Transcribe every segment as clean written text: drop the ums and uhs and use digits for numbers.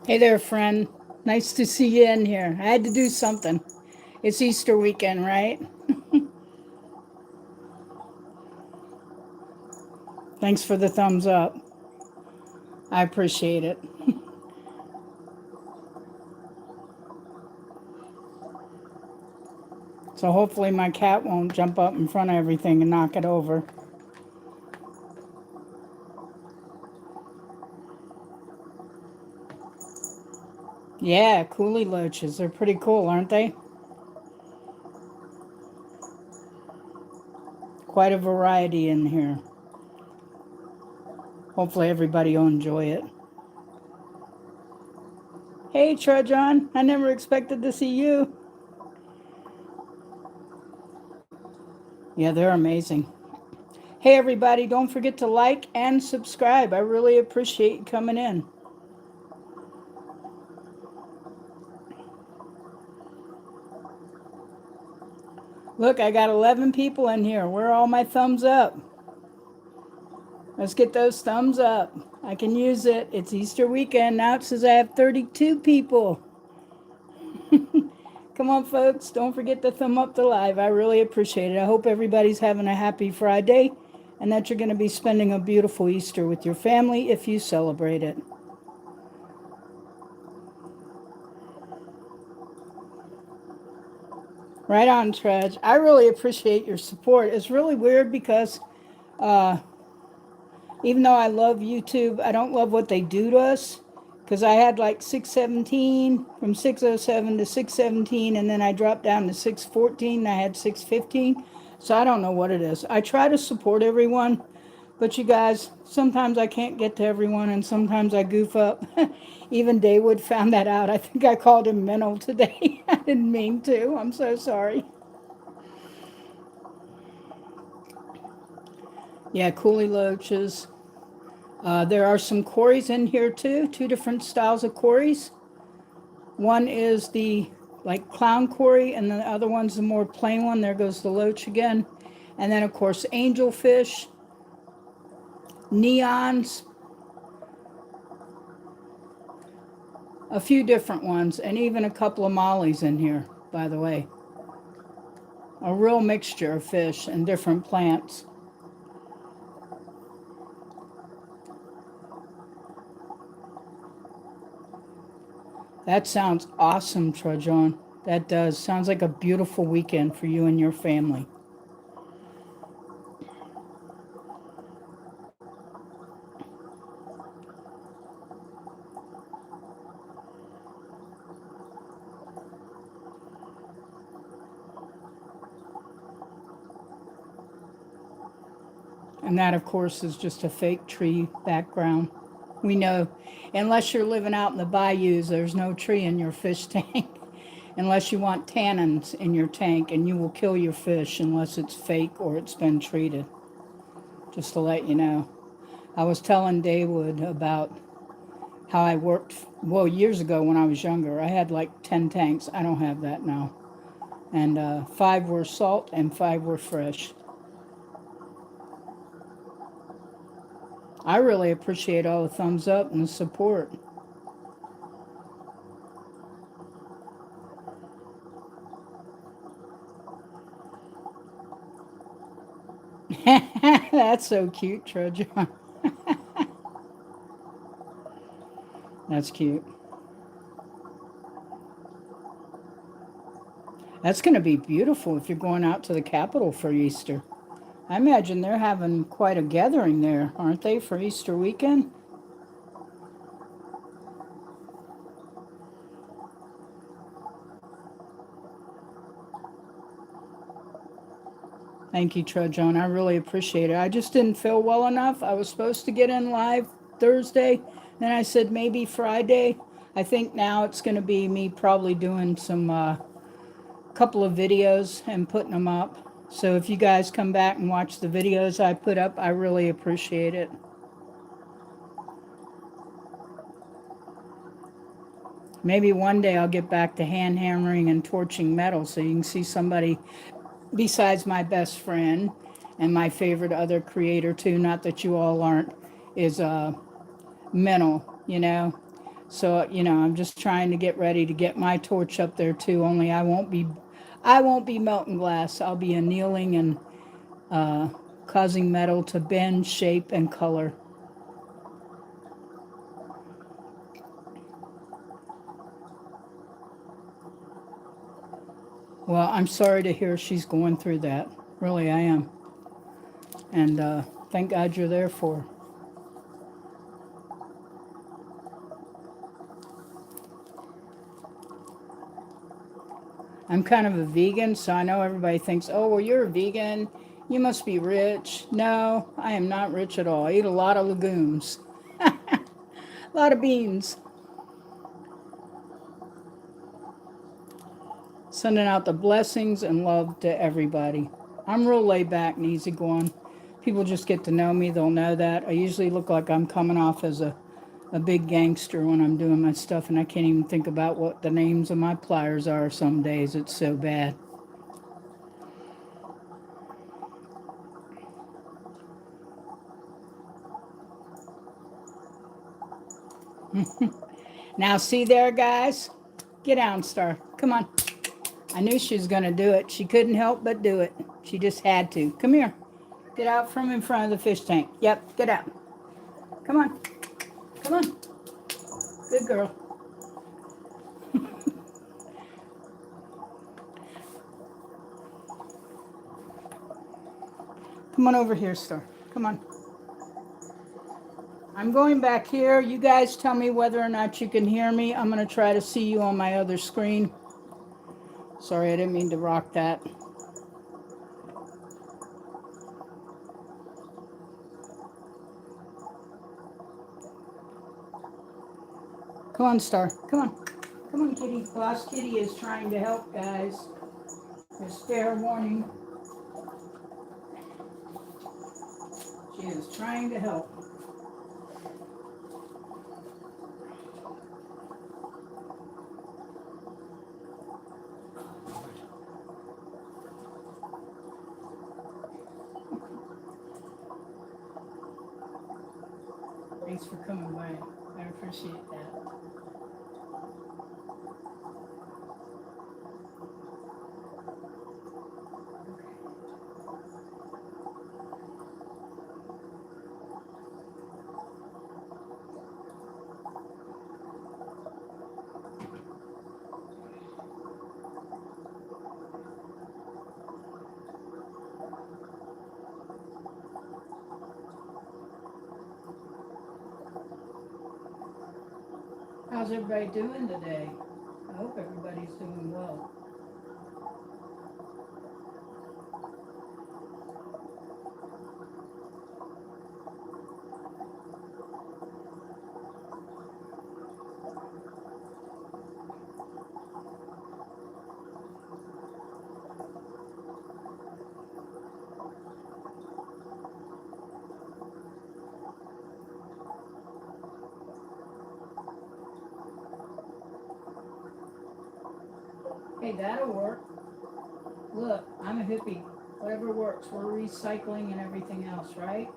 Hey there, friend. Nice to see you in here. I had to do something. It's Easter weekend, right? Thanks for the thumbs up. I appreciate it. So hopefully my cat won't jump up in front of everything and knock it over. Yeah, coolie loaches. They're pretty cool, aren't they? Quite a variety in here. Hopefully everybody will enjoy it. Hey, Trajan. I never expected to see you. Yeah, they're amazing. Hey, everybody. Don't forget to like and subscribe. I really appreciate you coming in. Look, I got 11 people in here. Where are all my thumbs up? Let's get those thumbs up. I can use it. It's Easter weekend. Now it says I have 32 people. Come on, folks. Don't forget to thumb up the live. I really appreciate it. I hope everybody's having a happy Friday and that you're going to be spending a beautiful Easter with your family if you celebrate it. Right on, Trudge. I really appreciate your support. It's really weird because uh, even though I love YouTube, I don't love what they do to us. Because I had like 617 from 607 to 617, and then I dropped down to 614, and I had 615. So I don't know what it is. I try to support everyone, but you guys, sometimes I can't get to everyone, and sometimes I goof up. Even Daywood found that out. I think I called him mental today. I didn't mean to. I'm so sorry. Yeah, coolie loaches. There are some quarries in here too, two different styles of quarries. One is the like clown quarry, and the other one's the more plain one. There goes the loach again. And then, of course, angelfish, neons, a few different ones, and even a couple of mollies in here, by the way. A real mixture of fish and different plants. That sounds awesome, Trajan. That does. Sounds like a beautiful weekend for you and your family. And that, of course, is just a fake tree background. We know, unless you're living out in the bayous, there's no tree in your fish tank. Unless you want tannins in your tank, and you will kill your fish unless it's fake or it's been treated. Just to let you know. I was telling Daywood about how I worked, well, years ago when I was younger. I had like 10 tanks. I don't have that now. And 5 were salt and 5 were fresh. I really appreciate all the thumbs up and the support. That's so cute, Trojan. That's cute. That's going to be beautiful if you're going out to the Capitol for Easter. I imagine they're having quite a gathering there, aren't they, for Easter weekend? Thank you, Trojan. I really appreciate it. I just didn't feel well enough. I was supposed to get in live Thursday, then I said maybe Friday. I think now it's going to be me probably doing some couple of videos and putting them up. So if you guys come back and watch the videos I put up, I really appreciate it. Maybe one day I'll get back to hand hammering and torching metal so you can see somebody besides my best friend and my favorite other creator too, not that you all aren't, is mental. So, I'm just trying to get ready to get my torch up there too, only I won't be melting glass. I'll be annealing and uh, causing metal to bend, shape, and color. Well, I'm sorry to hear she's going through that. Really, I am. And thank God you're there for her. I'm kind of a vegan, so I know everybody thinks, oh, well, you're a vegan. You must be rich. No, I am not rich at all. I eat a lot of legumes, a lot of beans. Sending out the blessings and love to everybody. I'm real laid back and easygoing. People just get to know me, they'll know that. I usually look like I'm coming off as a big gangster when I'm doing my stuff, and I can't even think about what the names of my pliers are some days. It's so bad. Now, see there, guys? Get down, Star. Come on. I knew she was going to do it. She couldn't help but do it. She just had to. Come here. Get out from in front of the fish tank. Yep, get out. Come on. Come on. Good girl. Come on over here, Star. Come on. I'm going back here. You guys tell me whether or not you can hear me. I'm going to try to see you on my other screen. Sorry, I didn't mean to rock that. Come on, Star. Come on. Come on, Kitty. Boss Kitty is trying to help, guys. There's fair warning. She is trying to help. Thanks for coming by. I appreciate that. How's everybody doing today? I hope everybody's doing well. Hey, that'll work. Look, I'm a hippie. Whatever works. We're recycling and everything else, right?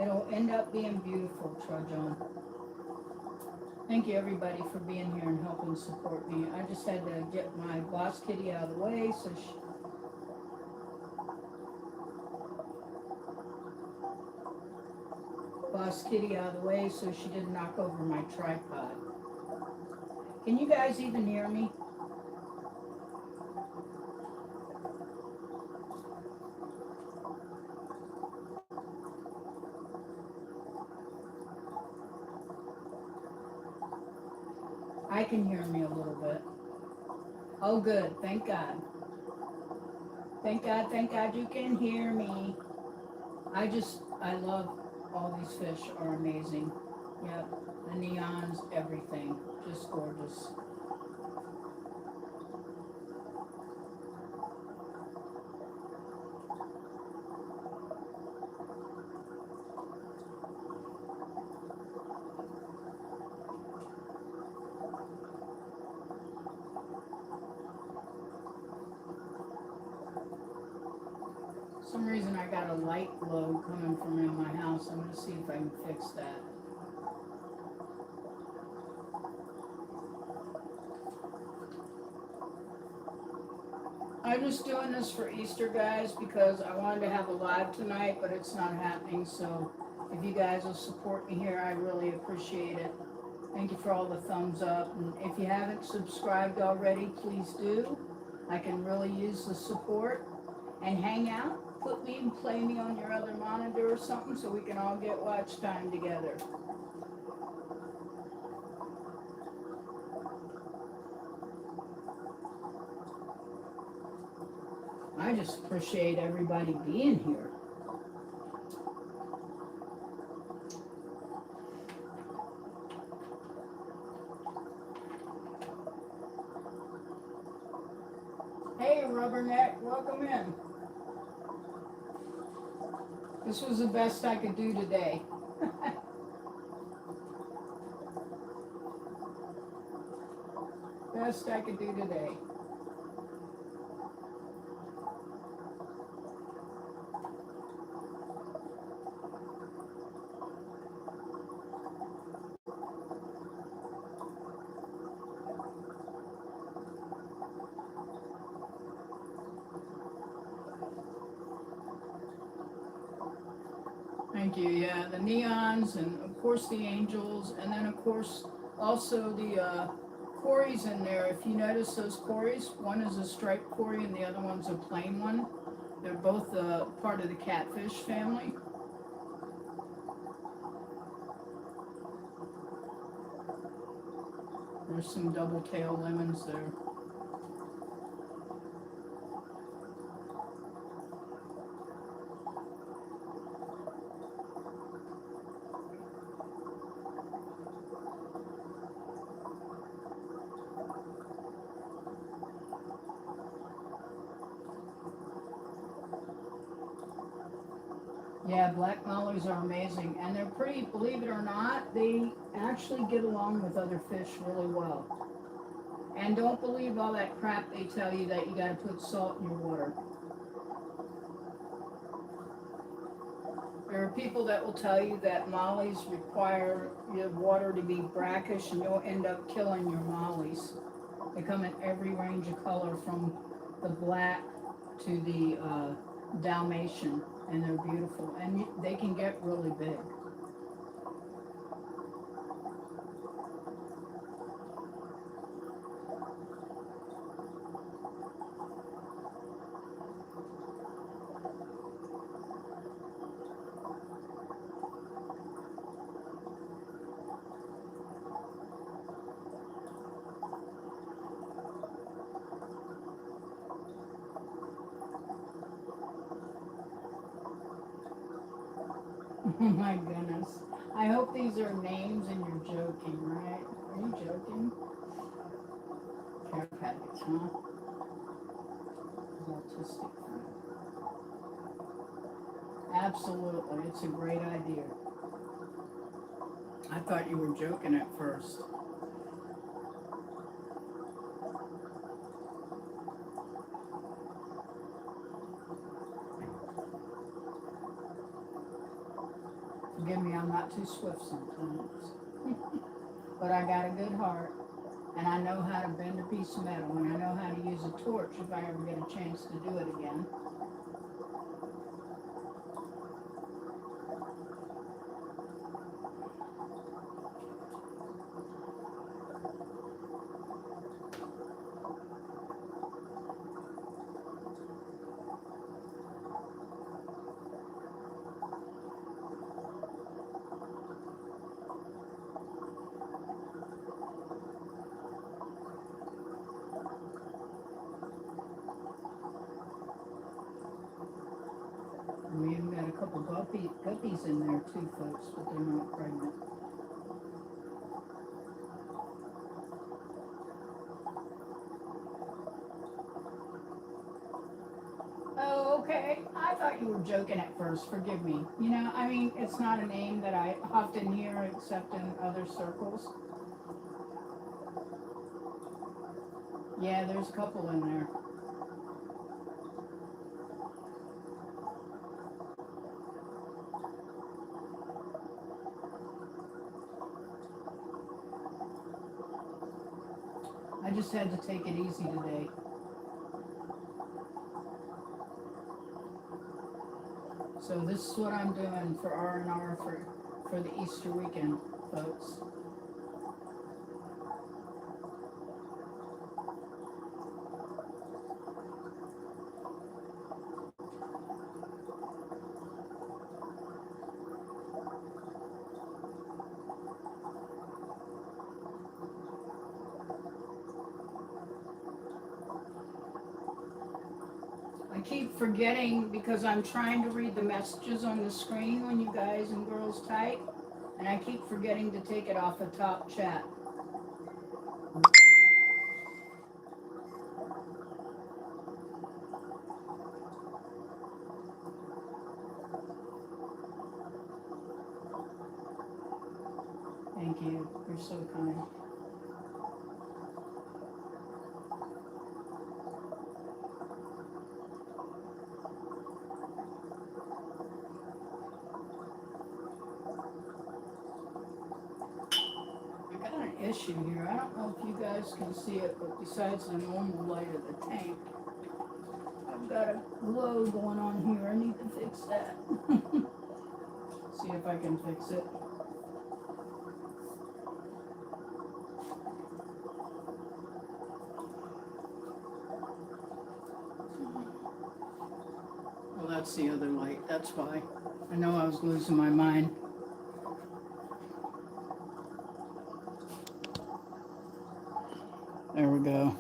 It'll end up being beautiful, Trojan. Thank you, everybody, for being here and helping support me. I just had to get my boss kitty out of the way so bus Kitty out of the way so she didn't knock over my tripod. Can you guys even hear me? I can hear me a little bit. Oh, good. Thank God. Thank God you can hear me. I love all these fish are amazing. Yep, the neons, everything. Just gorgeous. For some reason I got a light glow coming from in my house. I'm going to see if I can fix that. I'm just doing this for Easter, guys, because I wanted to have a live tonight, but it's not happening. So if you guys will support me here, I really appreciate it. Thank you for all the thumbs up. And if you haven't subscribed already, please do. I can really use the support. And hang out. Put me and play me on your other monitor or something so we can all get watch time together. I just appreciate everybody being here. Hey, Rubberneck, welcome in. This was the best I could do today. Best I could do today. Thank you. Yeah, the neons and of course the angels, and then of course also the cories in there. If you notice those cories, one is a striped cory and the other one's a plain one. They're both part of the catfish family. There's some double tail lemons there. Yeah, black mollies are amazing, and they're pretty, believe it or not, they actually get along with other fish really well. And don't believe all that crap they tell you that you gotta put salt in your water. There are people that will tell you that mollies require your water to be brackish and you'll end up killing your mollies. They come in every range of color from the black to the Dalmatian, and they're beautiful, and they can get really big. Oh my goodness. I hope these are names and you're joking, right? Are you joking? Care package, huh? Autistic friend. Absolutely, it's a great idea. I thought you were joking at first. Forgive me, I'm not too swift sometimes. But I got a good heart, and I know how to bend a piece of metal, and I know how to use a torch if I ever get a chance to do it again. We even got a couple guppies in there too, folks, but they're not pregnant. Oh, okay. I thought you were joking at first. Forgive me. You know, I mean, it's not a name that I often hear except in other circles. Yeah, there's a couple in there. I just had to take it easy today. So this is what I'm doing for R&R for the Easter weekend, folks. I keep forgetting because I'm trying to read the messages on the screen when you guys and girls type, and I keep forgetting to take it off the top chat. Thank you. You're so kind. I got an issue here. I don't know if you guys can see it, but besides the normal light of the tank, I've got a glow going on here. I need to fix that. See if I can fix it. Well, that's the other light. That's why. I know I was losing my mind. There we go.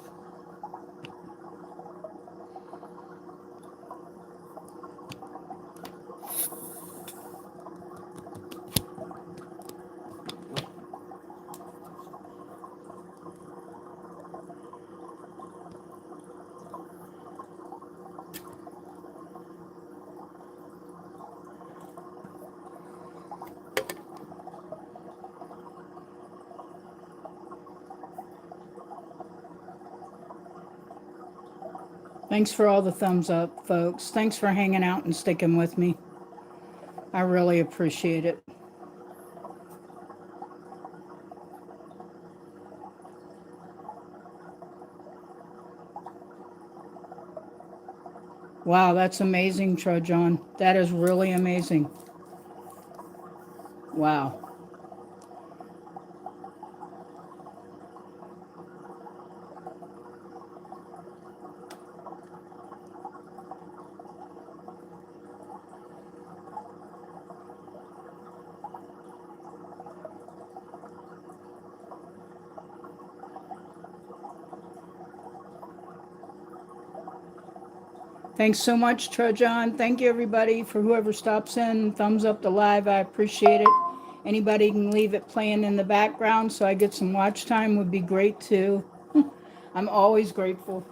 Thanks for all the thumbs up, folks. Thanks for hanging out and sticking with me. I really appreciate it. Wow, that's amazing, Trojan. That is really amazing. Wow. Thanks so much, Trojan. Thank you, everybody, for whoever stops in. Thumbs up the live. I appreciate it. Anybody can leave it playing in the background so I get some watch time would be great, too. I'm always grateful.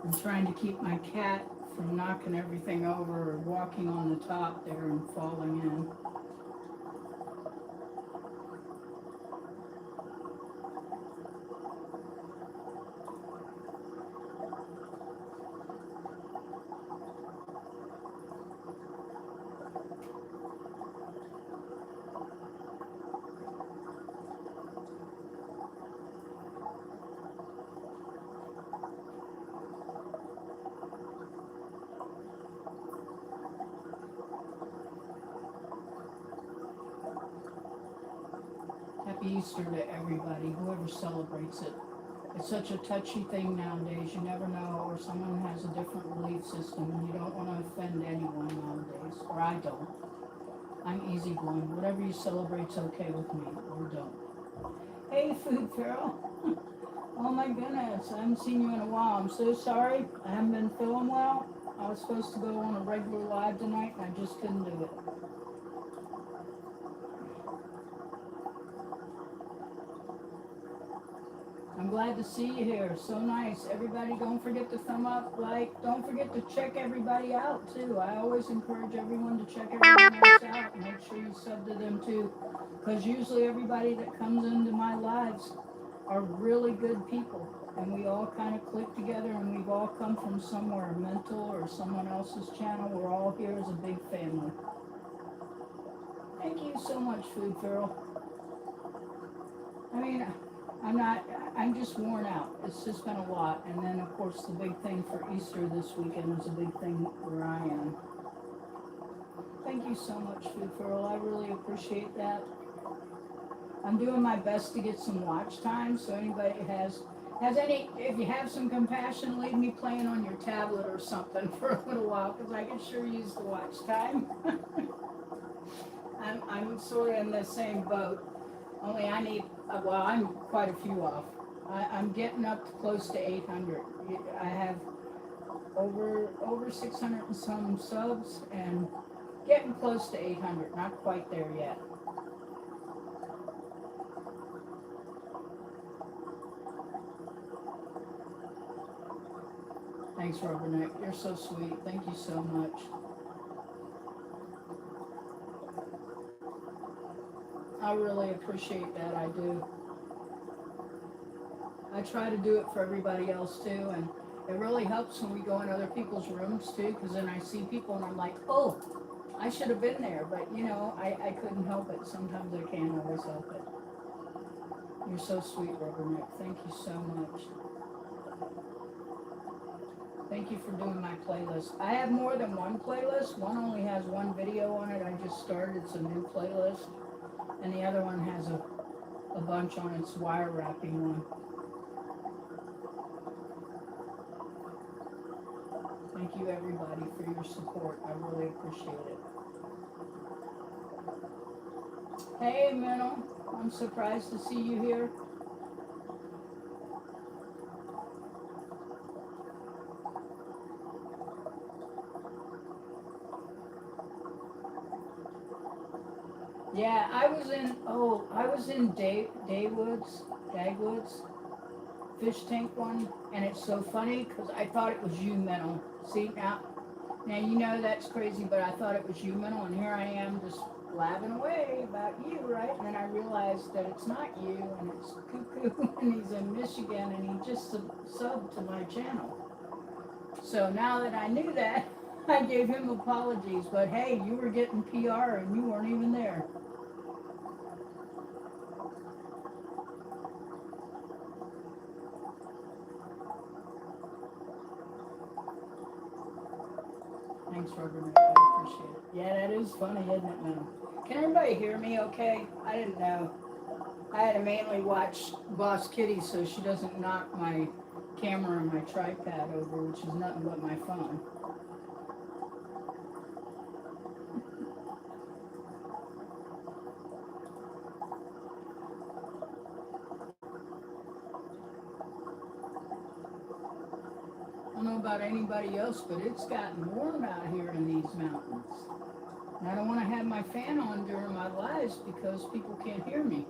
I'm trying to keep my cat from knocking everything over or walking on the top there and falling in. Easter to everybody, whoever celebrates it. It's such a touchy thing nowadays. You never know, or someone has a different belief system, and you don't want to offend anyone nowadays. Or I don't. I'm easygoing. Whatever you celebrate's okay with me, or don't. Hey, Food Pharaoh. Oh my goodness, I haven't seen you in a while. I'm so sorry. I haven't been feeling well. I was supposed to go on a regular live tonight, and I just couldn't do it. I'm glad to see you here. So nice. Everybody, don't forget to thumb up, like. Don't forget to check everybody out, too. I always encourage everyone to check everyone else out. Make sure you sub to them, too. Because usually everybody that comes into my lives are really good people. And we all kind of click together, and we've all come from somewhere, mental or someone else's channel. We're all here as a big family. Thank you so much, Food Pharaoh. I mean, I'm just worn out. It's just been a lot. And then, of course, the big thing for Easter this weekend is a big thing where I am. Thank you so much, Food Pharaoh. I really appreciate that. I'm doing my best to get some watch time, so anybody has any, if you have some compassion, leave me playing on your tablet or something for a little while, because I could sure use the watch time. I'm sort of in the same boat. Only I need, well, I'm quite a few off. I'm getting up to close to 800. I have over 600 and some subs, and getting close to 800. Not quite there yet. Thanks, Rubberneck. You're so sweet. Thank you so much. I really appreciate that. I do. I try to do it for everybody else too, and it really helps when we go in other people's rooms too, because then I see people and I'm like, oh, I should have been there, but you know, I couldn't help it. Sometimes I can't always help it. You're so sweet, Rubberneck. Thank you so much. Thank you for doing my playlist. I have more than one playlist. One only has one video on it. I just started. It's a new playlist. And the other one has a bunch on its wire wrapping one. Thank you, everybody, for your support. I really appreciate it. Hey, Minnow. I'm surprised to see you here. Yeah, I was in Dagwoods, fish tank one, and it's so funny because I thought it was you, Minnow. See, now you know that's crazy, but I thought it was you, Minnow, and here I am just blabbing away about you, right? And then I realized that it's not you, and it's Cuckoo, and he's in Michigan, and he just subbed to my channel. So now that I knew that, I gave him apologies, but hey, you were getting PR and you weren't even there. Thanks, Rubberneck. I appreciate it. Yeah, that is funny, isn't it, man? Can everybody hear me okay? I didn't know. I had to mainly watch Boss Kitty so she doesn't knock my camera and my tripod over, which is nothing but my phone. I don't know about anybody else, but it's gotten warm out here in these mountains. And I don't want to have my fan on during my lives because people can't hear me.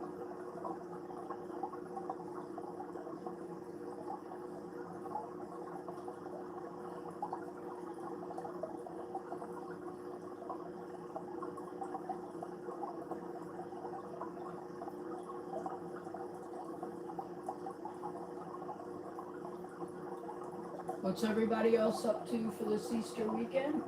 What's everybody else up to for this Easter weekend?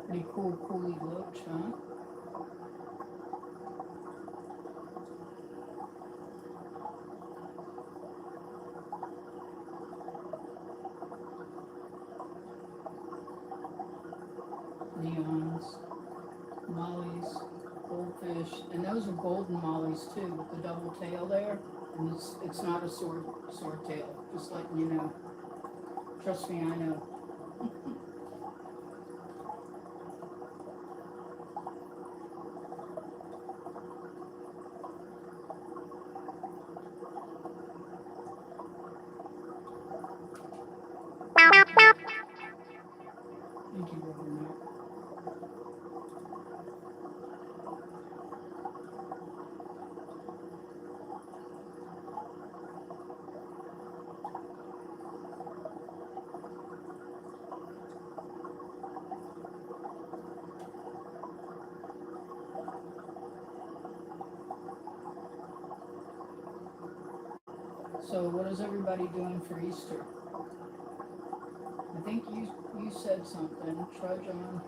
Pretty cool, coolie looks, huh? Neons, mollies, goldfish, and those are golden mollies too, with the double tail there. And it's not a sword tail. Just letting you know. Trust me, I know. Thank you, Rubberneck. So, what is everybody doing for Easter? I think you said something. Trudge on.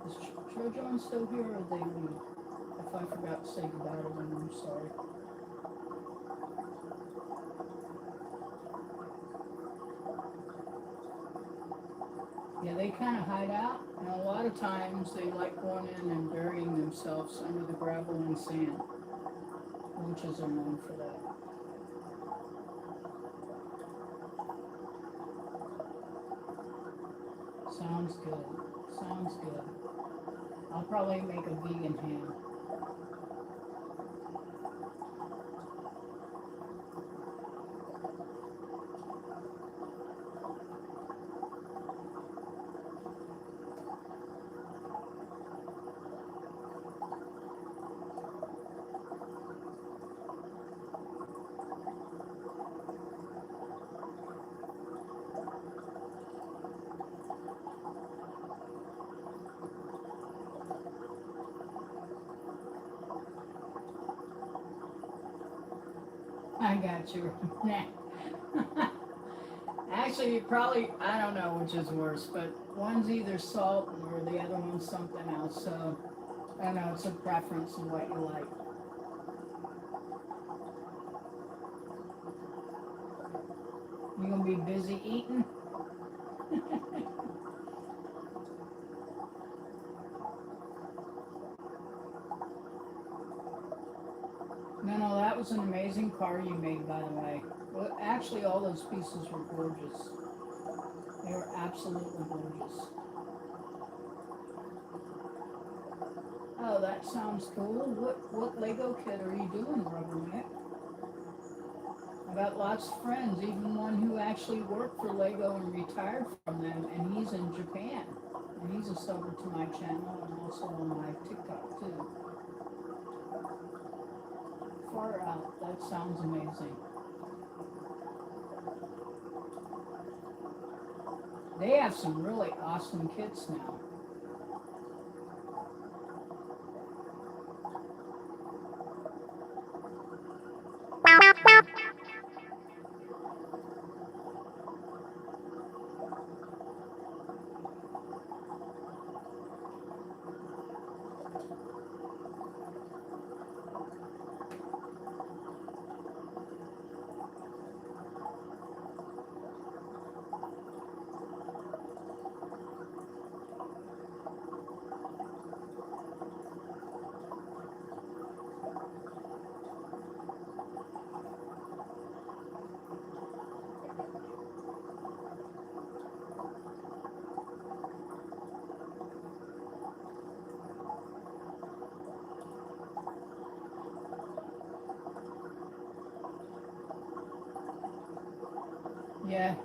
Is Trudge on still here, or they leave? If I forgot to say goodbye to them, I'm sorry. Yeah, they kind of hide out, and a lot of times they like going in and burying themselves under the gravel and sand. Roaches are known for that. Sounds good. Sounds good. I'll probably make a vegan ham. I got you. Actually, probably, I don't know which is worse, but one's either salt or the other one's something else. So, I don't know, it's a preference of what you like. You gonna be busy eating? No, that was an amazing car you made, by the way. Well, actually, all those pieces were gorgeous. They were absolutely gorgeous. Oh, that sounds cool. What Lego kit are you doing, Rubberneck? I got lots of friends, even one who actually worked for Lego and retired from them, and he's in Japan. And he's a subber to my channel and also on my TikTok too. Far out, that sounds amazing. They have some really awesome kits now. Yeah,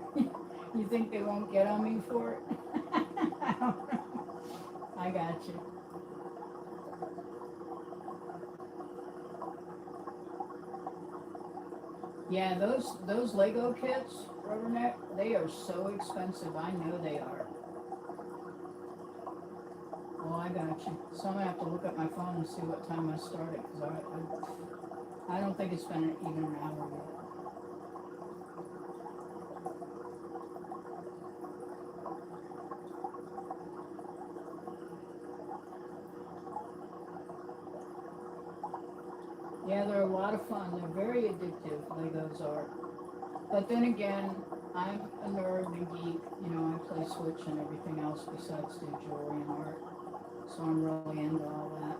you think they won't get on me for it? I don't know. I got you. Yeah, those Lego kits, Rubberneck, they are so expensive. I know they are. Well, I got you. So I'm gonna have to look at my phone and see what time I started because I don't think it's been even an hour yet. Yeah, they're a lot of fun. They're very addictive, Legos are. But then again, I'm a nerd and geek. You know, I play Switch and everything else besides do jewelry and art. So I'm really into all that.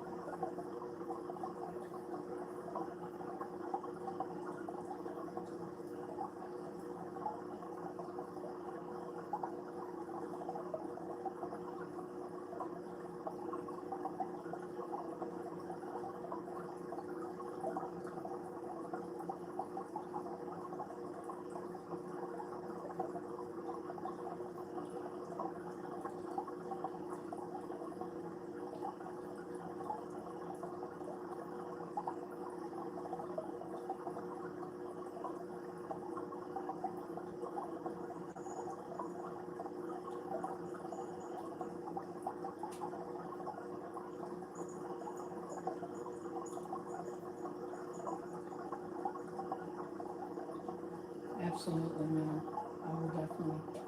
Absolutely, no. I will definitely do that.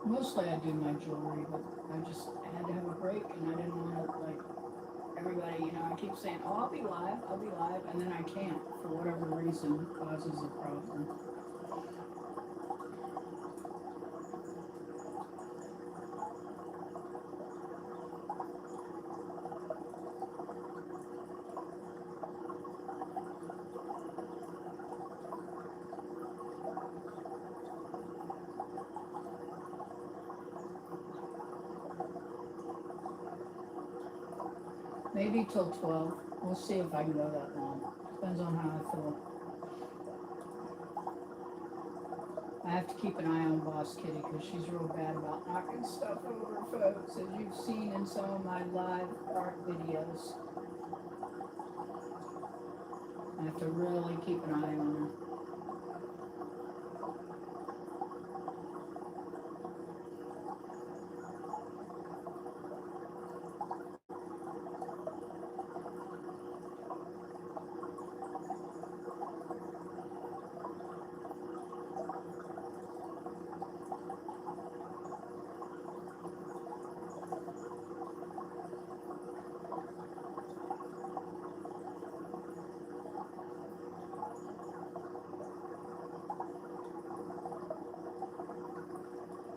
Mostly I do my jewelry, but I just had to have a break and I didn't want to, like, everybody, you know, I keep saying, oh, I'll be live, and then I can't for whatever reason causes a problem. Maybe till 12. We'll see if I can go that long. Depends on how I feel. I have to keep an eye on Boss Kitty because she's real bad about knocking stuff over, folks, as you've seen in some of my live art videos. I have to really keep an eye on her.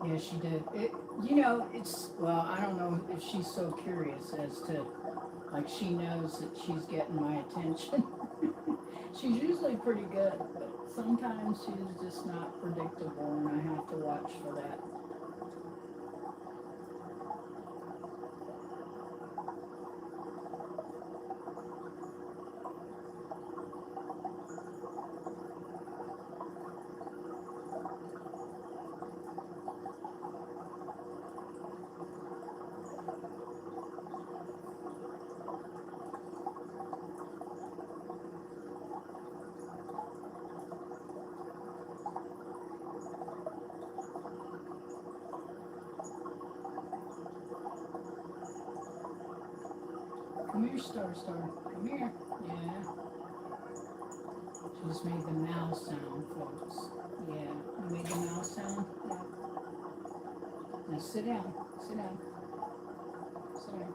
Yeah, she did. You know, well, I don't know if she's so curious as to, like, she knows that she's getting my attention. She's usually pretty good, but sometimes she's just not predictable, and I have to watch for that. Come here, Star Star. Come here. Yeah. She just made the mouse sound, folks. Yeah. You made the mouse sound? Yeah. Now sit down. Sit down. Sit down.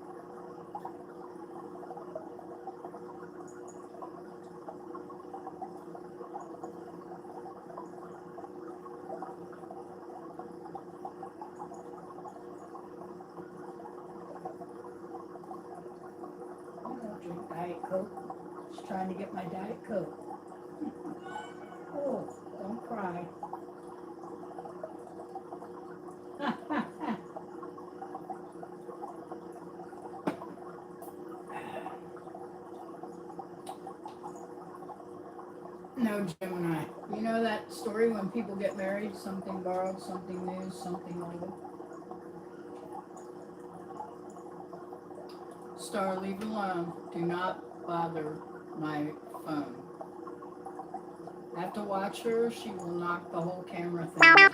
I don't drink Diet Coke. Just trying to get my Diet Coke. Oh, don't cry. No, Gemini. You know that story when people get married, something borrowed, something new, something old? Star, leave it alone. Do not bother my phone. I have to watch her. She will knock the whole camera thing over.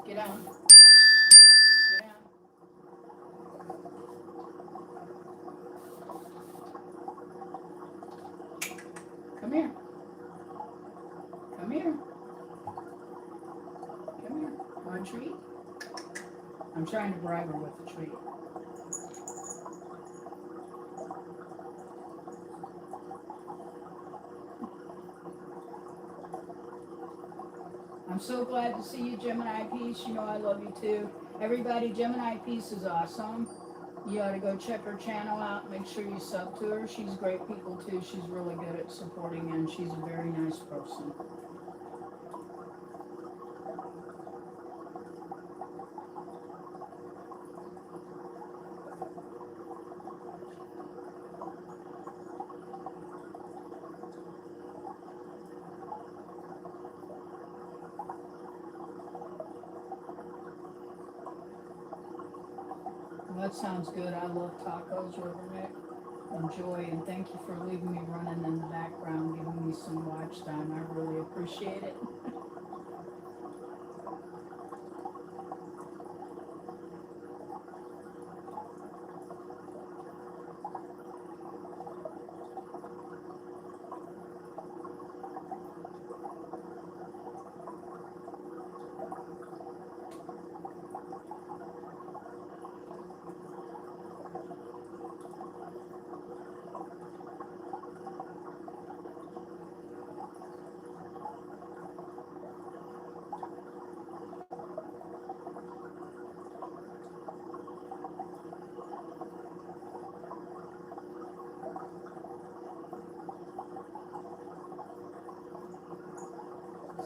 Get down. Get down. Come here. Come here. Come here. Want a treat? I'm trying to bribe her with a treat. I'm so glad to see you, Gemini Peace. You know I love you too. Everybody, Gemini Peace is awesome. You ought to go check her channel out. Make sure you sub to her. She's great people too. She's really good at supporting and she's a very nice person. Well, that sounds good. I love tacos, River Nick. Enjoy, and thank you for leaving me running in the background, giving me some watch time. I really appreciate it.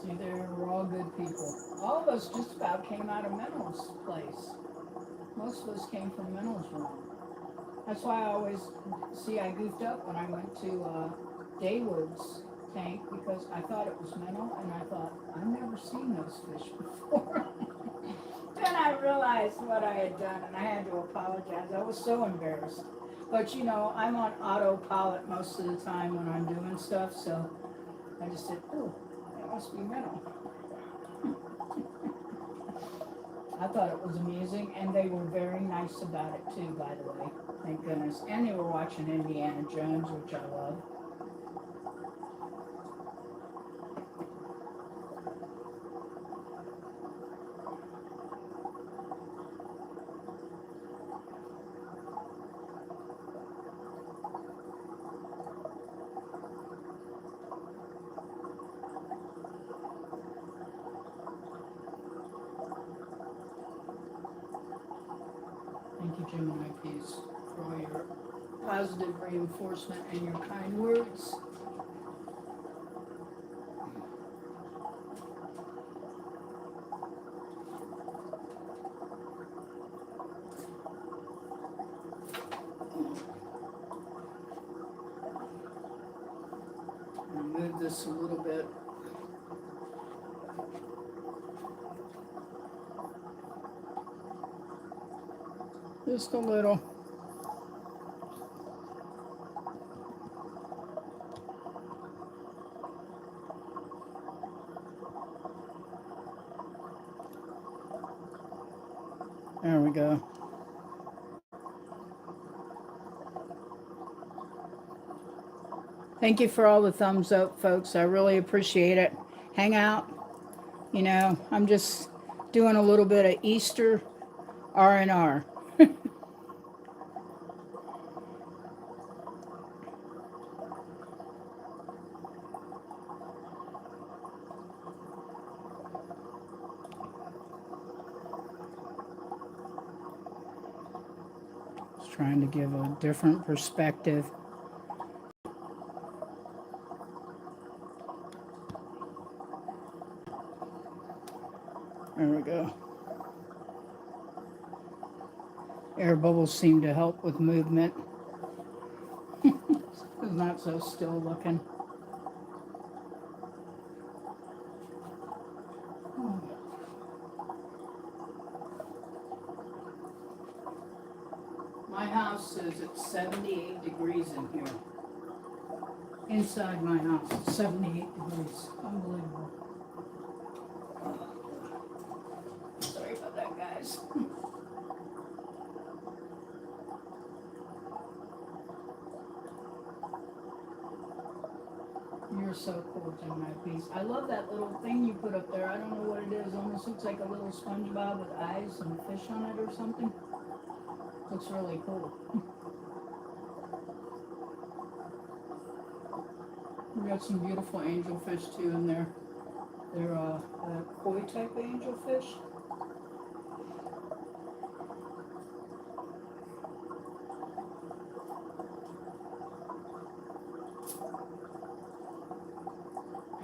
See, we're all good people. All of us just about came out of Menno's place. Most of us came from Menno's room. That's why I always, see, I goofed up when I went to Daywood's tank because I thought it was Menno, and I thought, I've never seen those fish before. Then I realized what I had done, and I had to apologize. I was so embarrassed. But you know, I'm on autopilot most of the time when I'm doing stuff, so I just said, oh, that must be Menno. I thought it was amusing, and they were very nice about it too, by the way. Thank goodness. And they were watching Indiana Jones, which I love. Thank you, Gemini Peace, for all your positive reinforcement and your kind words. I'll move this a little bit. Just a little. There we go. Thank you for all the thumbs up, folks. I really appreciate it. Hang out. You know, I'm just doing a little bit of Easter R&R. Just trying to give a different perspective. There we go. Air bubbles seem to help with movement. It's not so still looking. My house says it's 78 degrees in here. Inside my house, it's 78 degrees. Unbelievable. Sorry about that, guys. You're so cool, Gemini Peace. I love that little thing you put up there. I don't know what it is. Almost looks like a little SpongeBob with eyes and fish on it or something. Looks really cool. We got some beautiful angelfish too in there. They're koi type angelfish.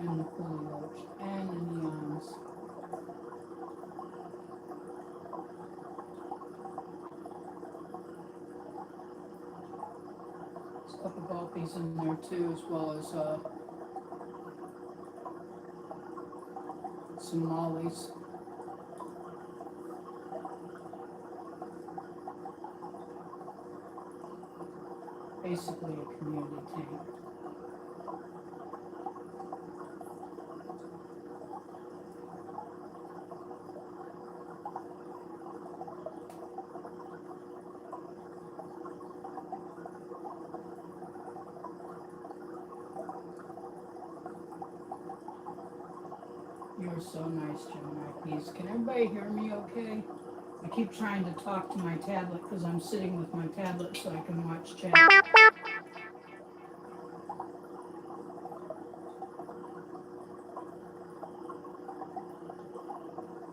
And the coolie roach and the neons. There's a couple gulpies in there too, as well as some mollies. Basically a community tank. You're so nice, Gemini Peace. Can everybody hear me okay? I keep trying to talk to my tablet because I'm sitting with my tablet so I can watch chat.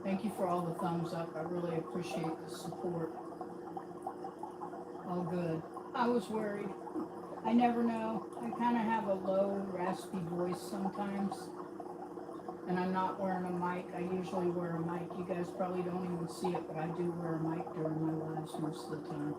Thank you for all the thumbs up. I really appreciate the support. All good. I was worried. I never know. I kind of have a low, raspy voice sometimes. And I'm not wearing a mic. I usually wear a mic. You guys probably don't even see it, but I do wear a mic during my lives most of the time.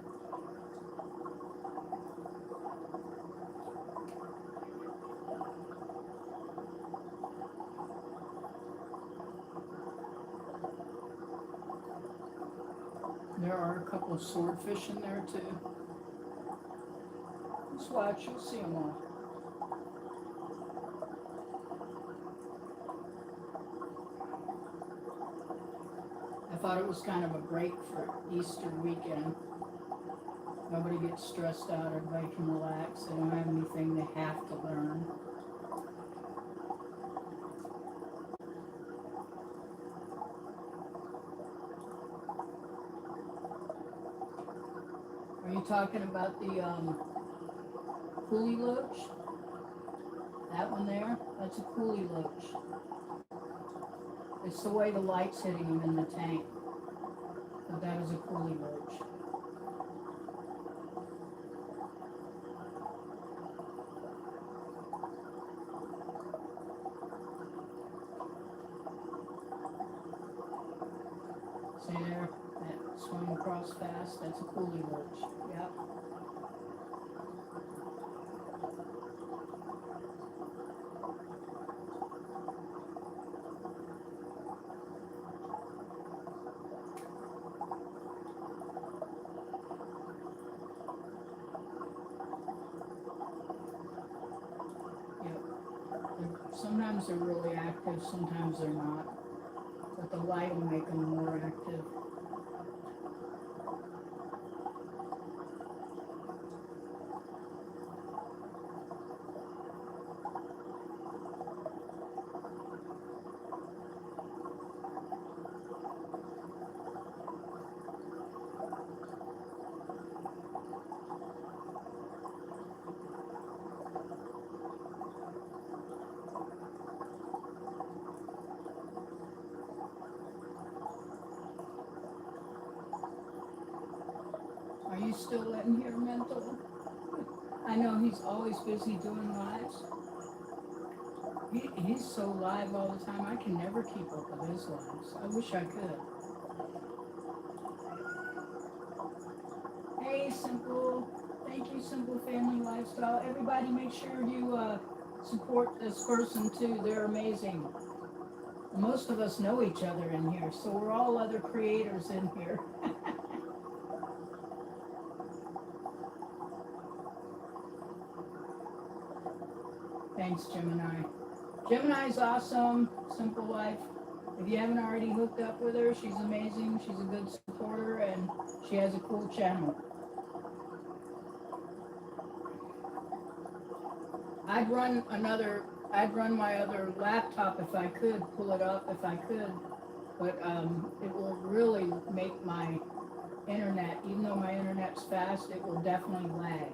There are a couple of swordfish in there too. Just watch, you'll see them all. I thought it was kind of a break for Easter weekend. Nobody gets stressed out, everybody can relax. They don't have anything they have to learn. Are you talking about the coolie loach? That one there? That's a coolie loach. It's the way the light's hitting them in the tank. But that is a coolie roach. See there? That swung across fast. That's a coolie roach. Yep. Sometimes they're really active, sometimes they're not. But the light will make them more active. Are you still letting here, Mental? I know he's always busy doing lives. He's so live all the time, I can never keep up with his lives. I wish I could. Hey, Simple. Thank you, Simple Family Lifestyle. Everybody make sure you support this person too. They're amazing. Most of us know each other in here, so we're all other creators in here. Thanks, Gemini. Gemini's awesome. Simple Life. If you haven't already hooked up with her, she's amazing. She's a good supporter, and she has a cool channel. I'd run another I'd run my other laptop if I could, pull it up if I could, but it will really make my internet, even though my internet's fast, it will definitely lag.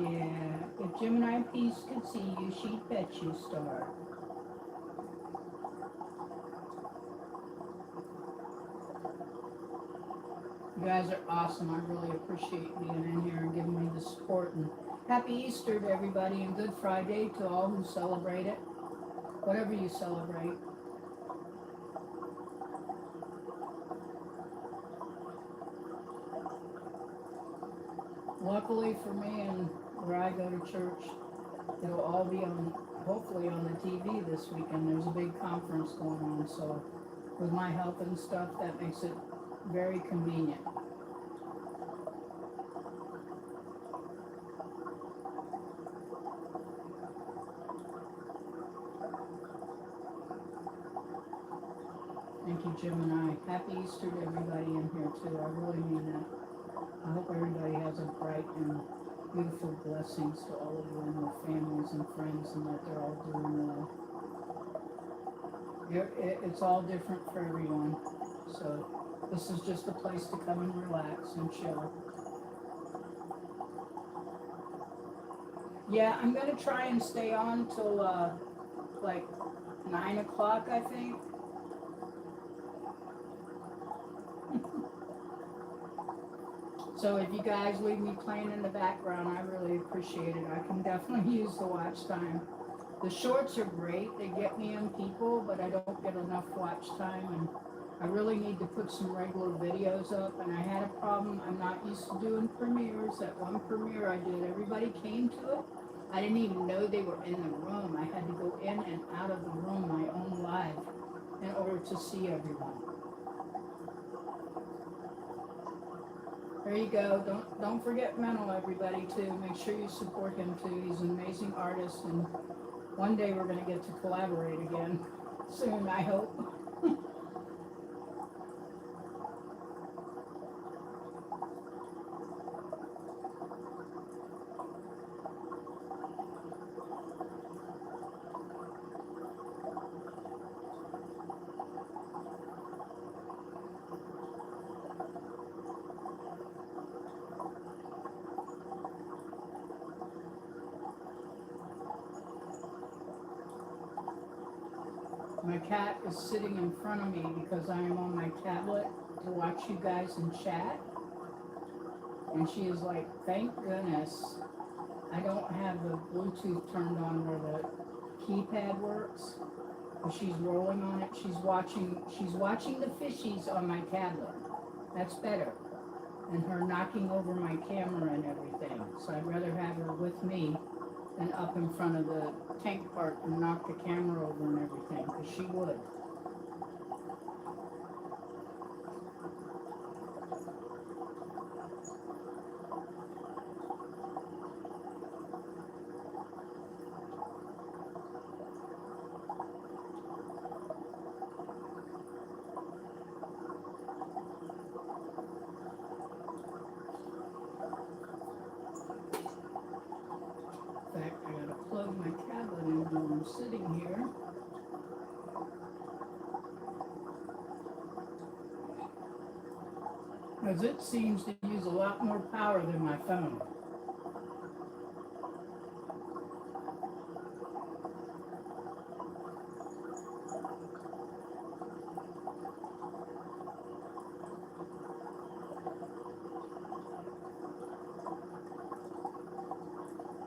Yeah, if Gemini Peace could see you, she'd bet you, Star. You guys are awesome. I really appreciate being in here and giving me the support. And happy Easter to everybody and Good Friday to all who celebrate it, whatever you celebrate. Luckily for me and where I go to church, it'll all be on, hopefully on the TV this weekend. There's a big conference going on, so with my health and stuff, that makes it very convenient. Thank you, Jim and I. Happy Easter to everybody in here too. I really mean that. I hope everybody has a bright and beautiful blessings to all of you and your families and friends, and that they're all doing well. It's all different for everyone. So this is just a place to come and relax and chill. Yeah, I'm gonna try and stay on till like 9 o'clock, I think. So if you guys leave me playing in the background, I really appreciate it. I can definitely use the watch time. The shorts are great. They get me in people, but I don't get enough watch time, and I really need to put some regular videos up. And I had a problem. I'm not used to doing premieres. That one premiere I did, everybody came to it. I didn't even know they were in the room. I had to go in and out of the room, my own live, in order to see everyone. There you go. Don't forget Mental, everybody, too. Make sure you support him too. He's an amazing artist, and one day we're going to get to collaborate again soon, I hope. My cat is sitting in front of me because I am on my tablet to watch you guys in chat. And she is like, thank goodness I don't have the Bluetooth turned on where the keypad works. But she's rolling on it. She's watching the fishies on my tablet. That's better than her knocking over my camera and everything. So I'd rather have her with me than up in front of the tank part and knock the camera over and everything, because she would. In fact, I gotta plug my tablet in while I'm sitting here. Because it seems to use a lot more power than my phone.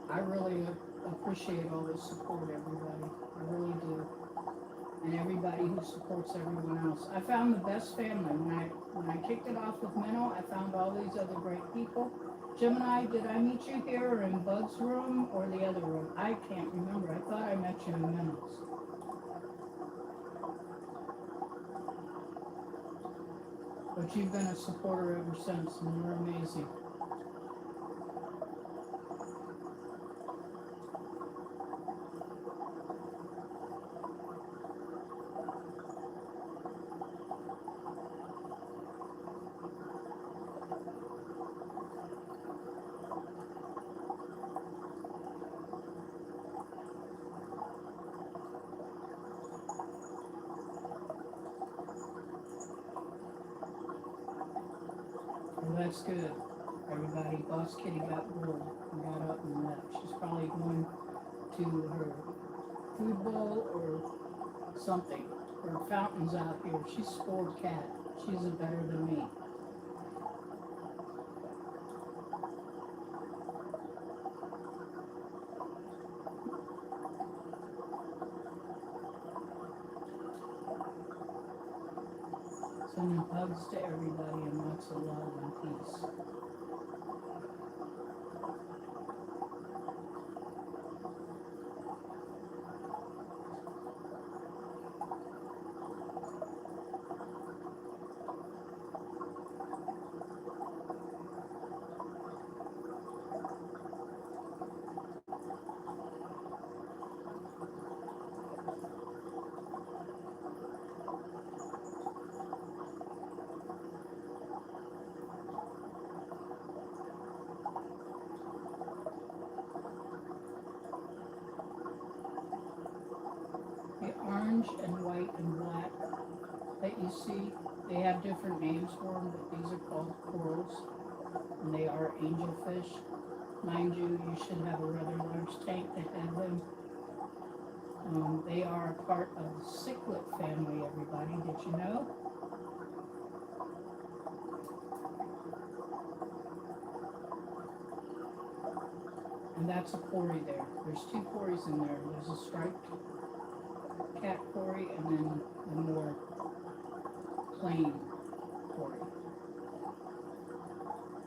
I really appreciate all the support, everybody. I really do. And everybody who supports everyone else. I found the best family. When I kicked it off with Menno, I found all these other great people. Gemini, did I meet you here or in Bud's room or the other room? I can't remember. I thought I met you in Menno's. But you've been a supporter ever since, and you're amazing. that's good. Everybody, Boss Kitty got bored and got up and left. She's probably going to her food bowl or something. Her fountain's out here. She's a spoiled cat. She's better than me. Sending hugs to everybody and lots of love and peace. The orange and white and black that you see, they have different names for them, but these are called corals, and they are angelfish. Mind you, you should have a rather large tank to have them. They are a part of the cichlid family, everybody. Did you know? And that's a cory there. There's two cories in there. There's a striped cat cory and then the more plain cory,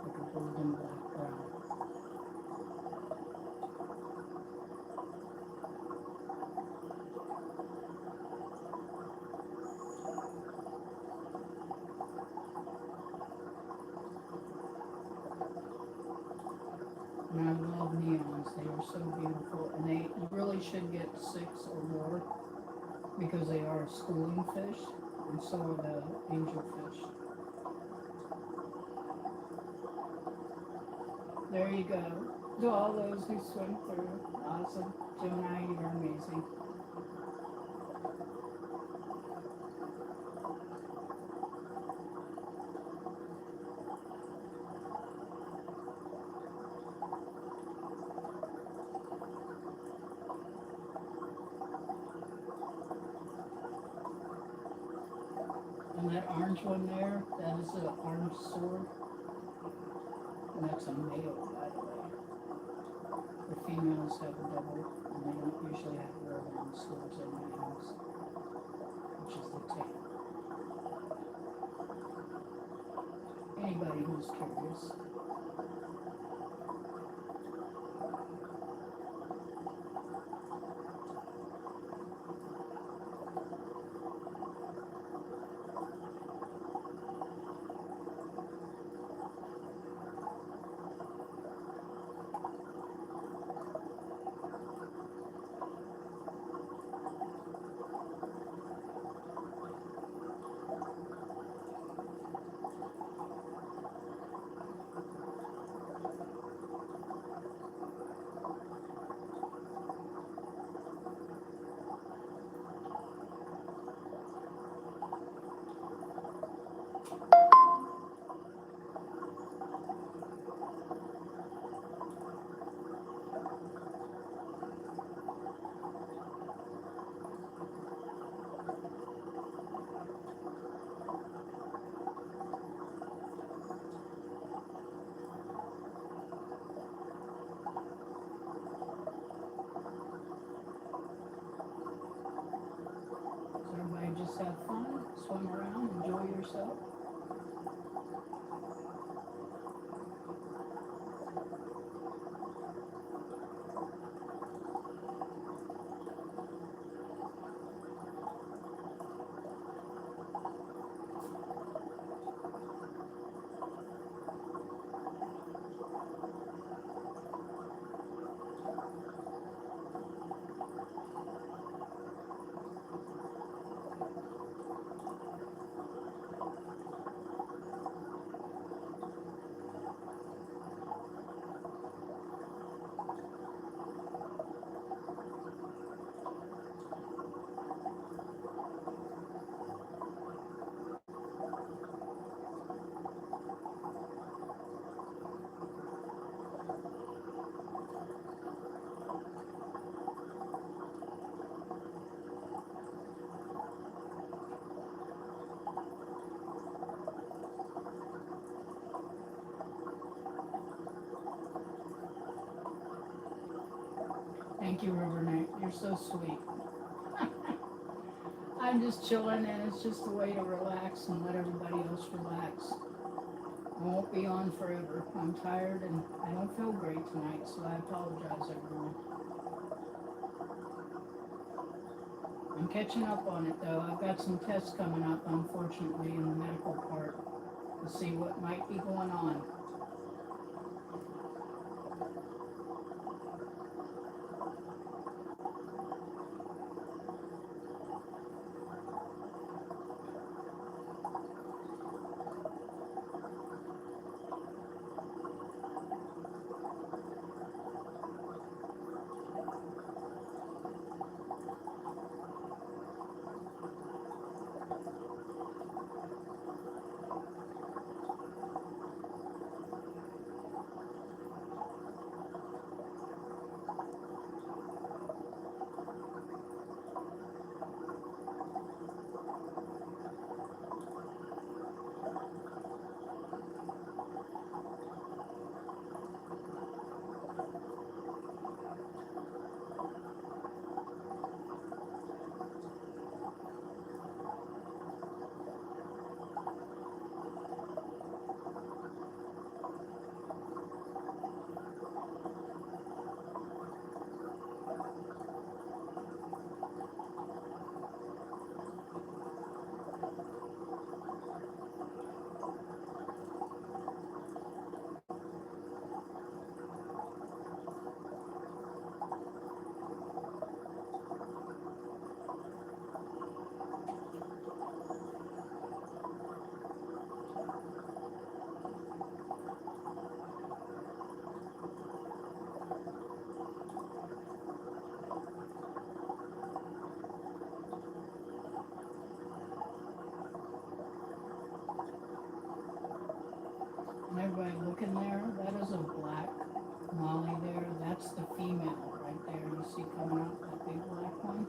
like a golden black brown. And I love neons. They are so beautiful. And they really should get 6 or more because they are a schooling fish, and so are the angelfish. There you go. To all those who swim through. Awesome. Jonah, you are amazing. And that orange one there, that is an orange sword. And that's a male, by the way. The females have a double, and they don't usually have red-on swords in my house, which is the tail. Anybody who's curious. So everybody just have fun, swim around, enjoy yourself. Thank you, Rubberneck. You're so sweet. I'm just chilling, and it's just a way to relax and let everybody else relax. I won't be on forever. I'm tired and I don't feel great tonight, so I apologize, everyone. I'm catching up on it, though. I've got some tests coming up, unfortunately, in the medical part to see what might be going on. And everybody looking there, that is a black molly there. That's the female right there. You see coming out that big black one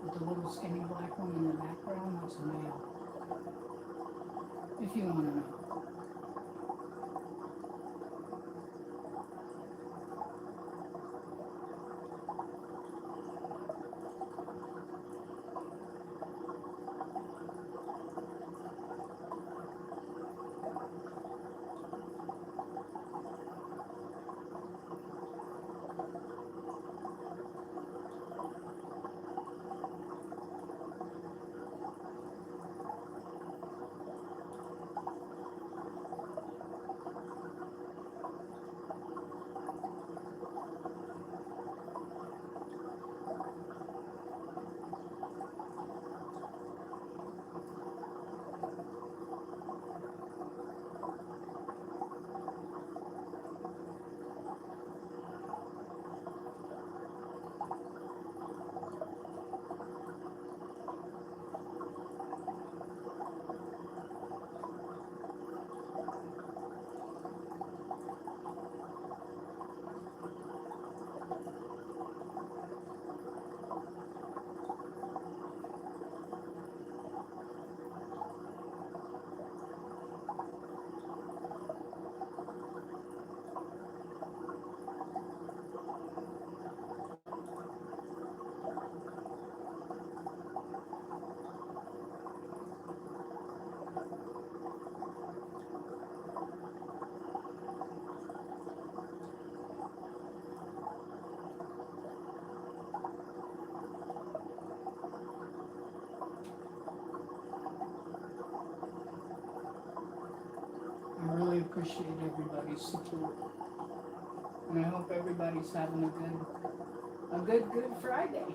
with the little skinny black one in the background. That's a male. If you want to know. I really appreciate everybody's support. And I hope everybody's having a good Friday.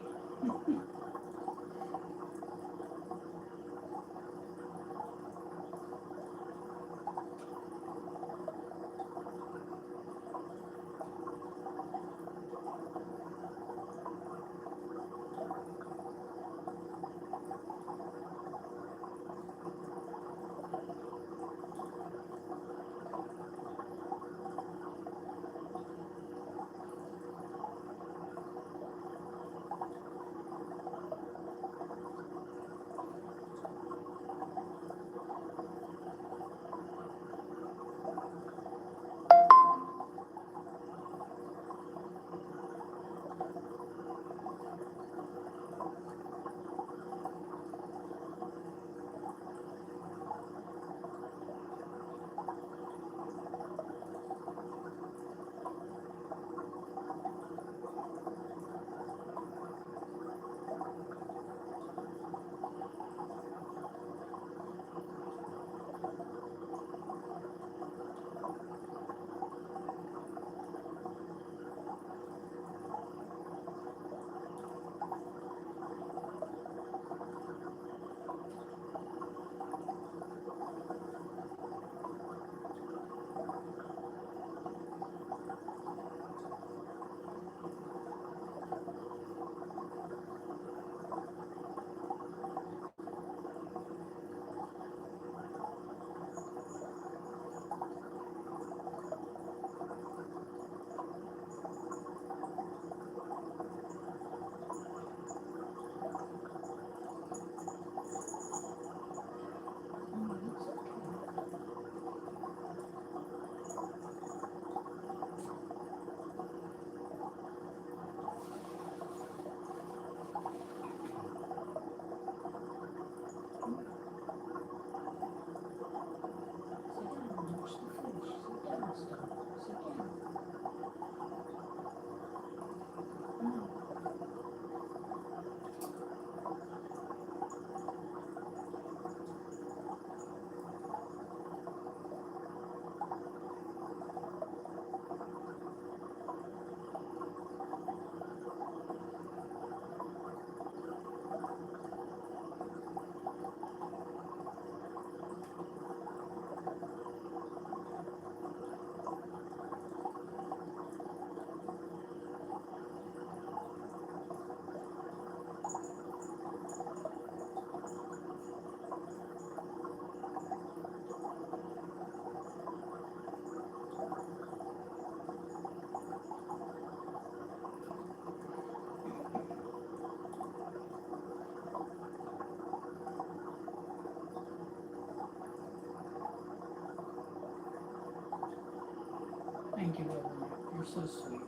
You're so sweet.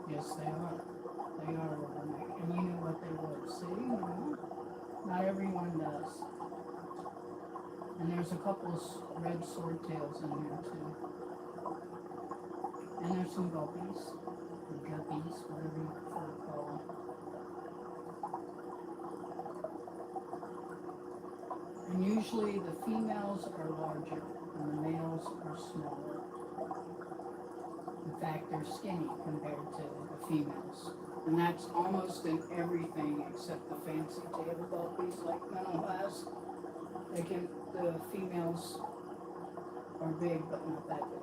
Yes, they are. They are rubberneck. And you knew what they would. See, you know? Not everyone does. And there's a couple of red swordtails in here too. And there's some guppies, or guppies, whatever you prefer to call them. And usually the females are larger and the males are smaller. In fact, they're skinny compared to the females. And that's almost in everything except the fancy tail guppies like Minnow has. The females are big, but not that big.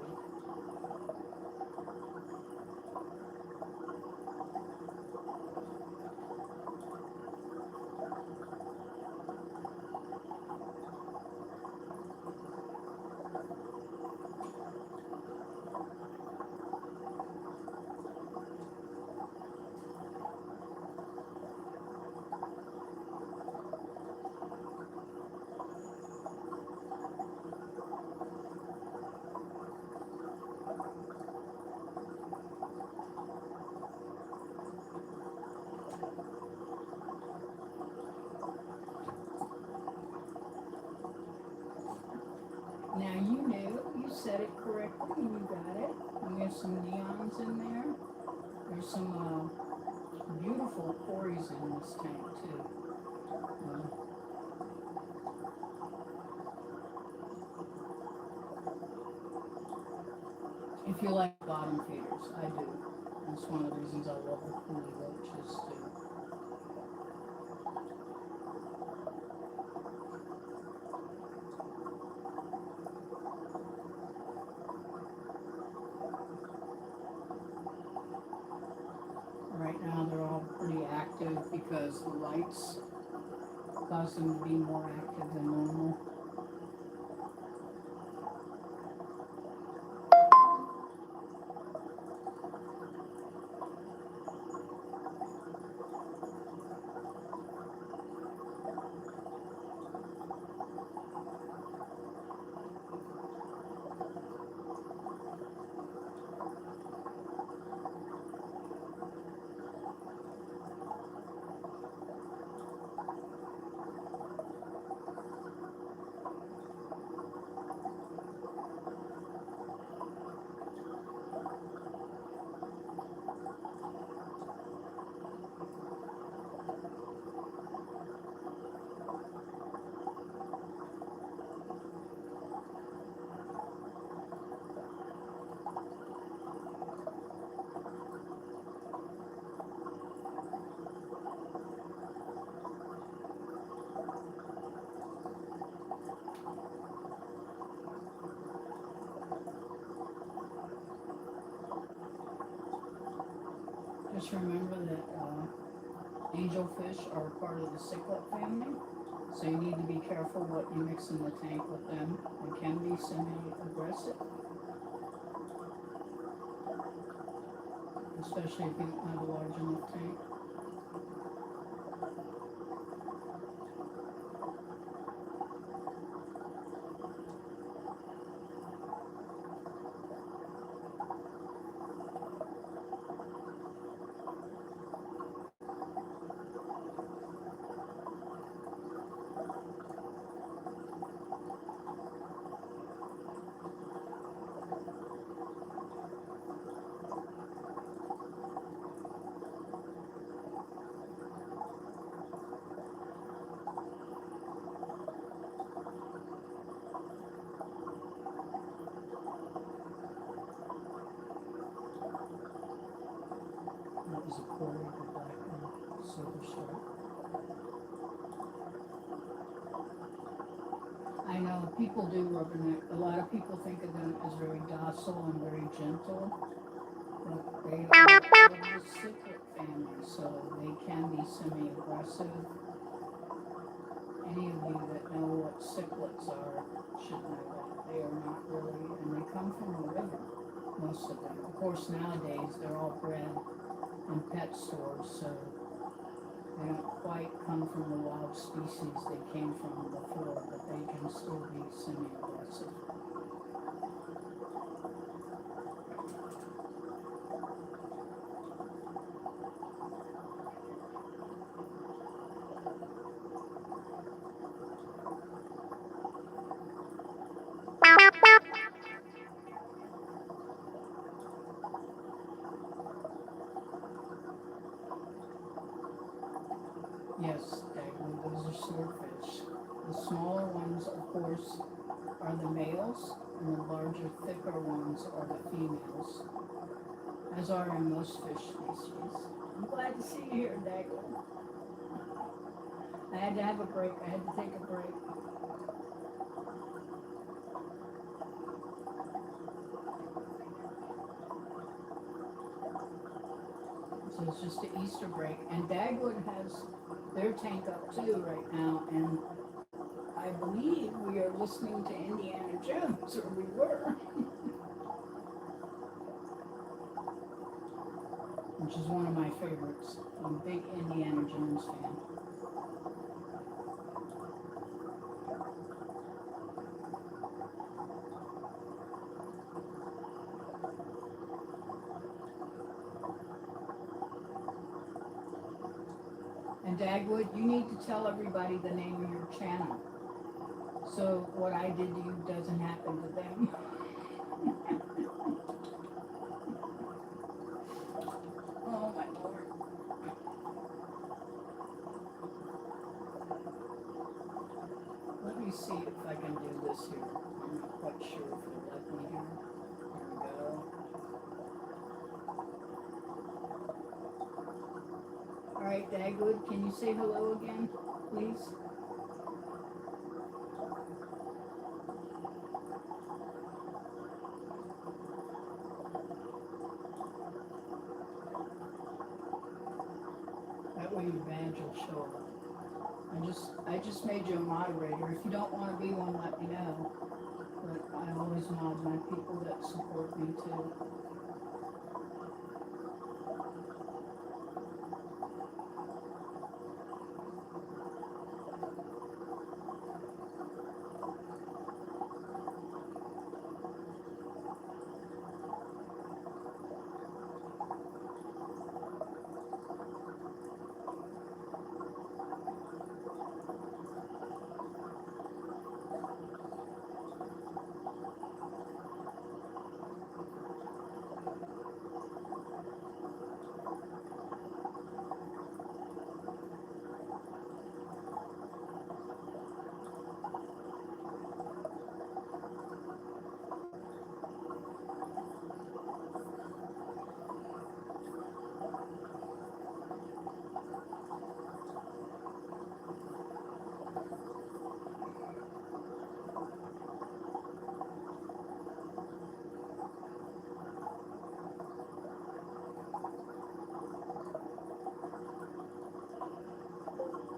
Now you knew, you said it correctly, you got it. And there's some neons in there. There's some beautiful cories in this tank too. If you like bottom feeders, I do. That's one of the reasons I love the coolie roaches too. Right now they're all pretty active because the lights cause them to be more active than normal. Just remember that angelfish are part of the cichlid family, so you need to be careful what you mix in the tank with them. They can be semi-aggressive, especially if you don't have a large enough tank. I know people do rubberneck. A lot of people think of them as very docile and very gentle, but they are of the cichlid family, so they can be semi-aggressive. Any of you that know what cichlids are should know that they are not really, and they come from a river, most of them. Of course, nowadays they're all bred in pet stores, so they don't quite come from the wild species they came from before, but they can still be semi-aggressive. Yes, those are swordfish. The smaller ones, of course, are the males, and the larger, thicker ones are the females, as are in most fish species. I'm glad to see you here, Dagwood. I had to have a break. I had to take a break. So it's just an Easter break. And Dagwood has their tank up too right now. And I believe we are listening to Indiana Jones, or we were, which is one of my favorites. I'm a big Indiana Jones fan. And Dagwood, you need to tell everybody the name of your channel, so what I did to you doesn't happen to them. Oh my Lord. Let me see if I can do this here. I'm not quite sure if it'll let me here. There we go. All right, Dagwood, can you say hello again, please? That way your badge will show up. I just made you a moderator. If you don't want to be one, let me know. But I always mod my people that support me too.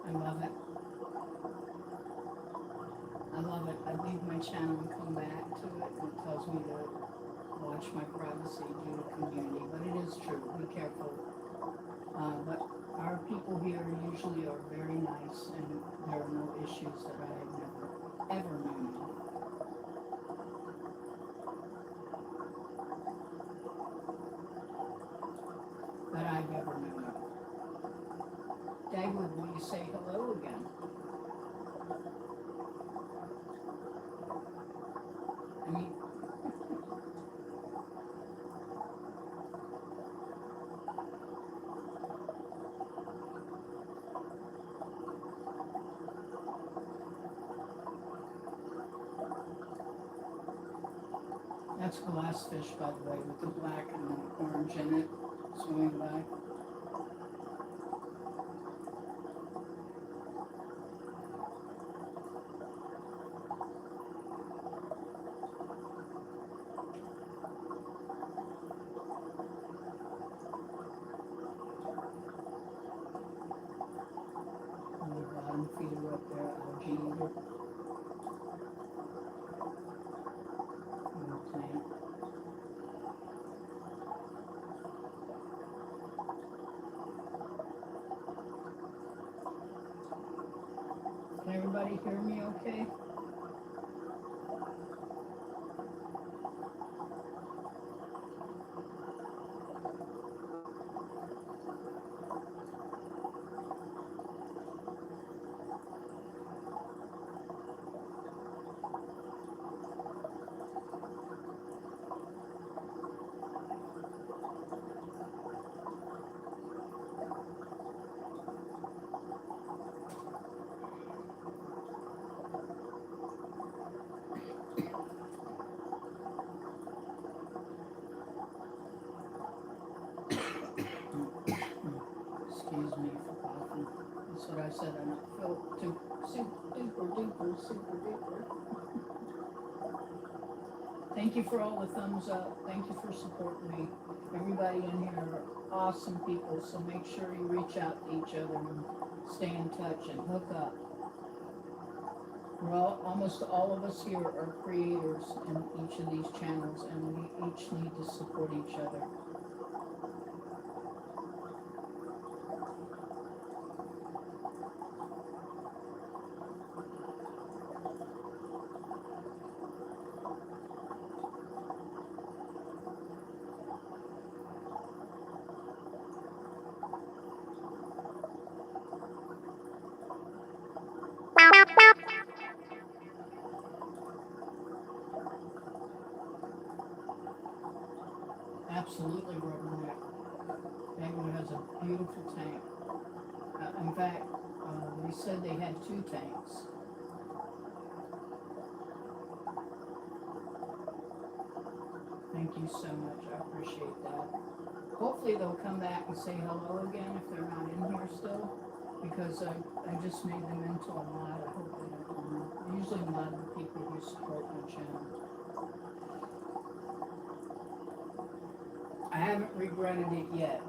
I love it. I love it. I leave my channel and come back to it, and it tells me to watch my privacy due to community. But it is true. Be careful. But our people here usually are very nice, and there are no issues that I have never, ever known of. That I've ever known of. Dagwood, will you say hello again? I mean, that's glass fish, by the way, with the black and the orange in it, swimming by. feed her up there, algae eater. Little plant. Can everybody hear me okay? Excuse me for coughing. That's what I said. I don't feel too super duper, super duper. Thank you for all the thumbs up. Thank you for supporting me. Everybody in here are awesome people, so make sure you reach out to each other and stay in touch and hook up. Almost all of us here are creators in each of these channels, and we each need to support each other. Absolutely, Rubberneck. Penguin has a beautiful tank. In fact, they said they had 2 tanks. Thank you so much. I appreciate that. Hopefully they'll come back and say hello again if they're not in here still, because I just made them into a mod. I hope they don't mind. I usually mod the people who support my channel. I haven't regretted it yet.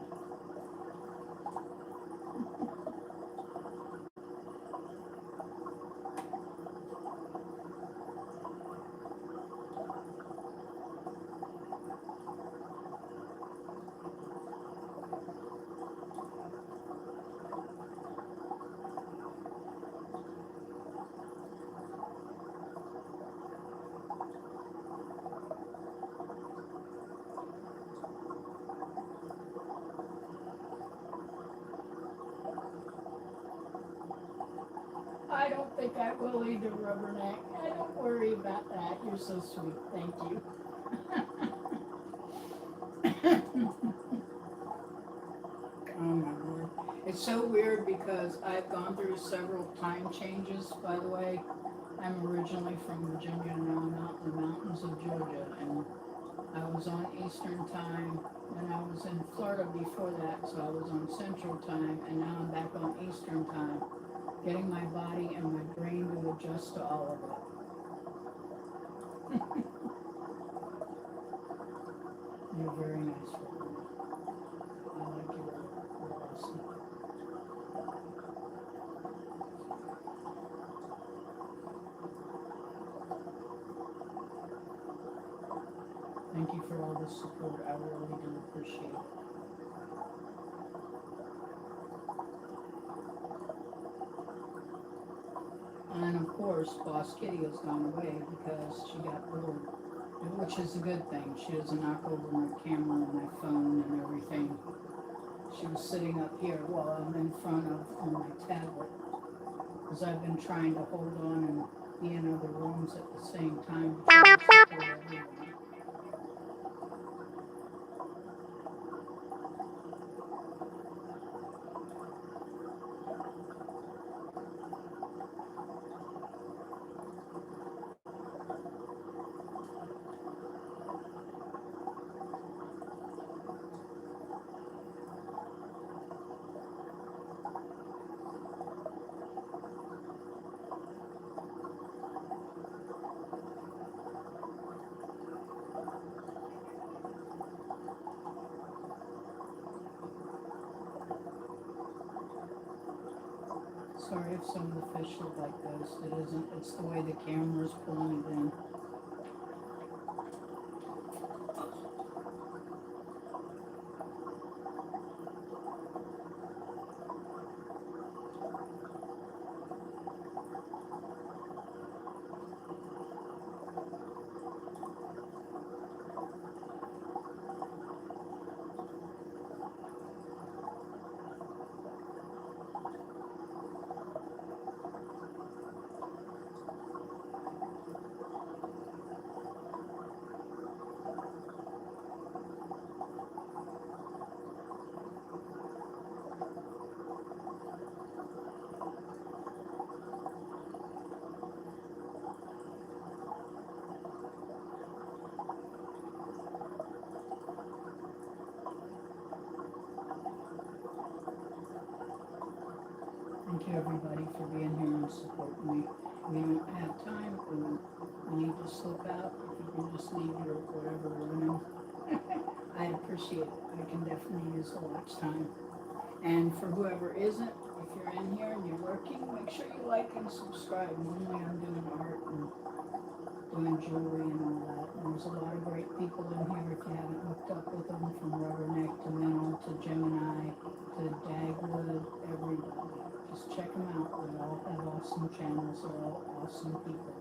I don't think I will either, Rubberneck. Don't worry about that. You're so sweet. Thank you. Oh my word. It's so weird because I've gone through several time changes, by the way. I'm originally from Virginia and now I'm out in the mountains of Georgia, and I was on Eastern time, and I was in Florida before that, so I was on Central time, and now I'm back on Eastern time, getting my body and my brain to adjust to all of it. You're very nice, Robin. I like you. You're awesome. Thank you for all the support. I really do appreciate it. And of course, Boss Kitty has gone away because she got bored, which is a good thing. She doesn't knock over my camera and my phone and everything. She was sitting up here while I'm in front of on my tablet, because I've been trying to hold on and be in other rooms at the same time to try to support everyone. Sorry if some of the fish look like this. It isn't. It's the way the camera's pulling it in. Thank you everybody for being here and supporting me. We don't have time, we need to slip out. If you can just leave your whatever running, I'd appreciate it. I can definitely use the watch time. And for whoever isn't, if you're in here and you're lurking, make sure you like and subscribe. Normally I'm doing art and doing jewelry and all that. And there's a lot of great people in here if you haven't hooked up with them, from Rubberneck to Mental to Gemini to Dagwood, everybody. Just check them out. They all have awesome channels. They're all awesome people.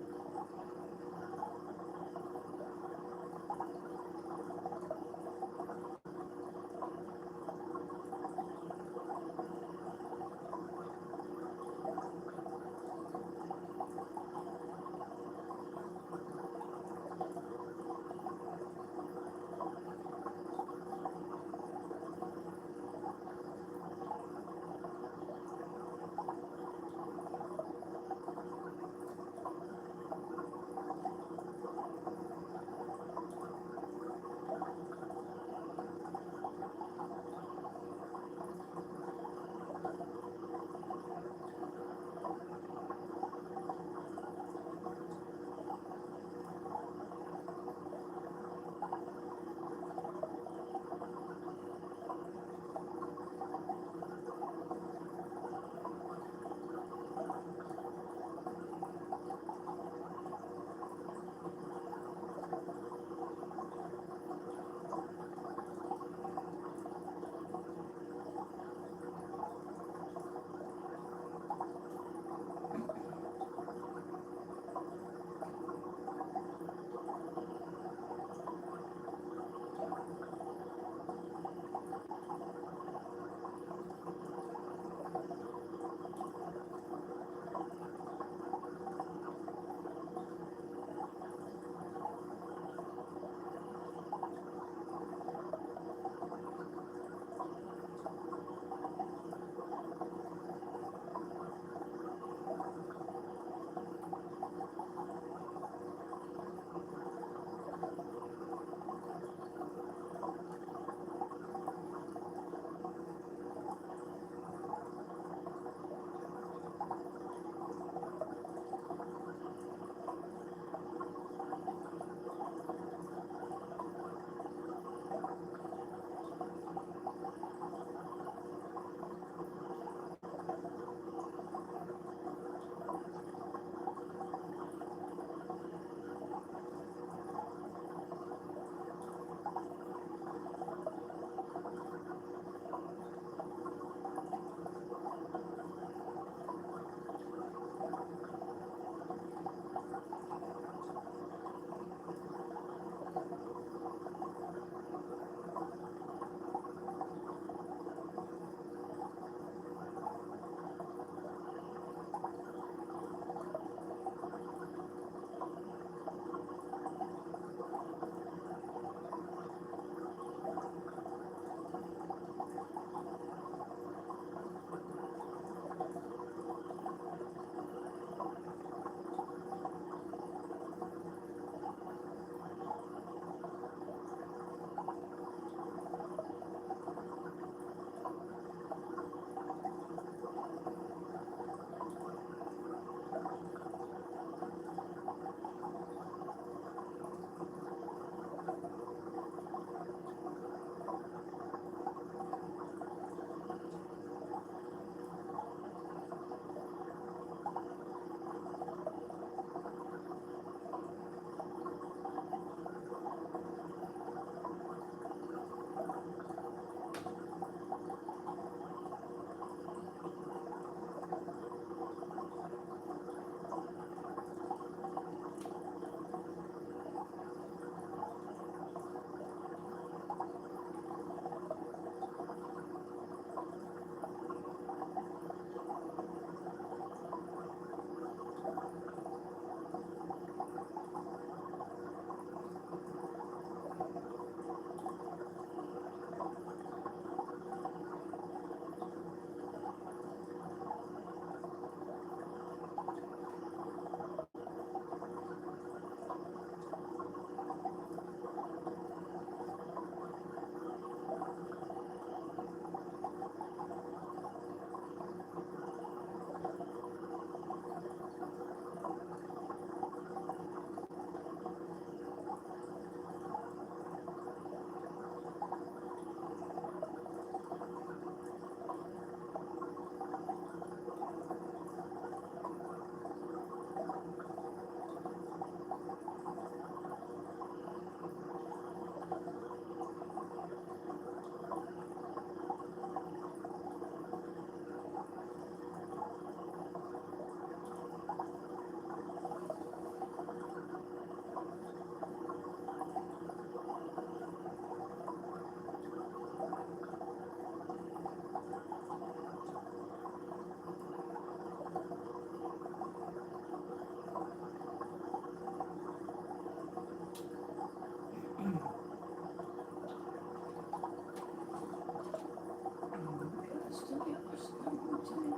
Let's do the other side too.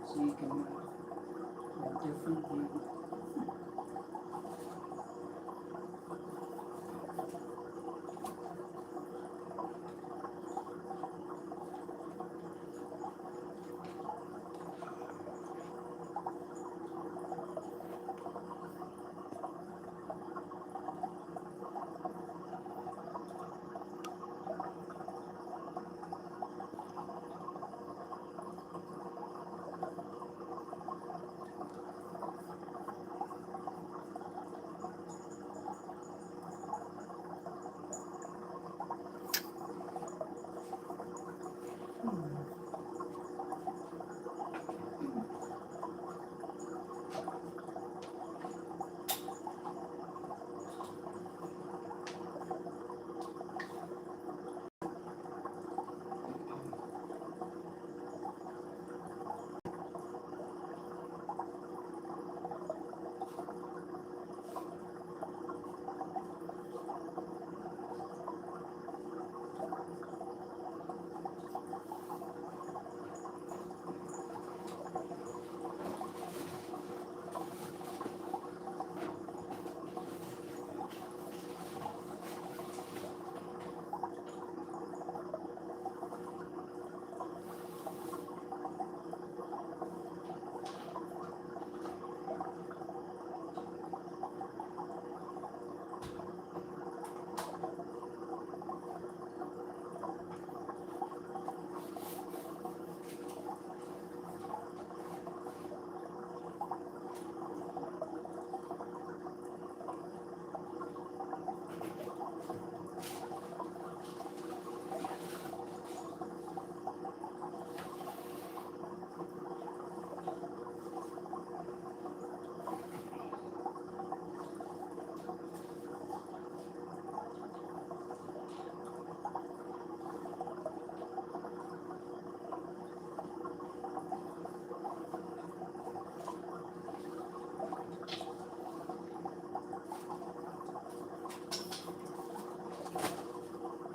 So you can have a different view.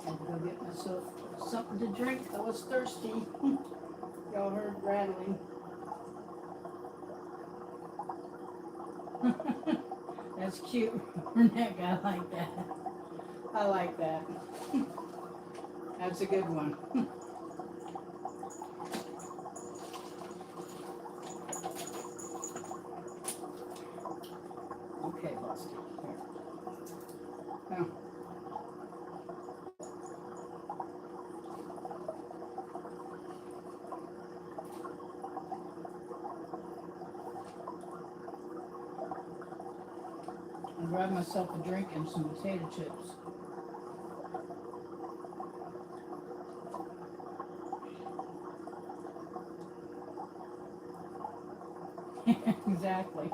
Had to go get myself something to drink. I was thirsty. Y'all heard rattling. That's cute. Neck, I like that. I like that. That's a good one. Okay, Bosky. Here. Oh. I grabbed myself a drink and some potato chips. Exactly.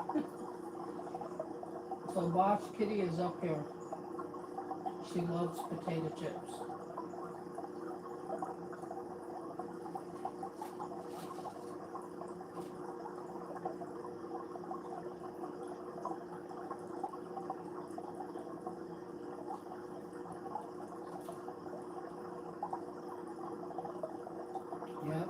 So Boss Kitty is up here. She loves potato chips. Yep.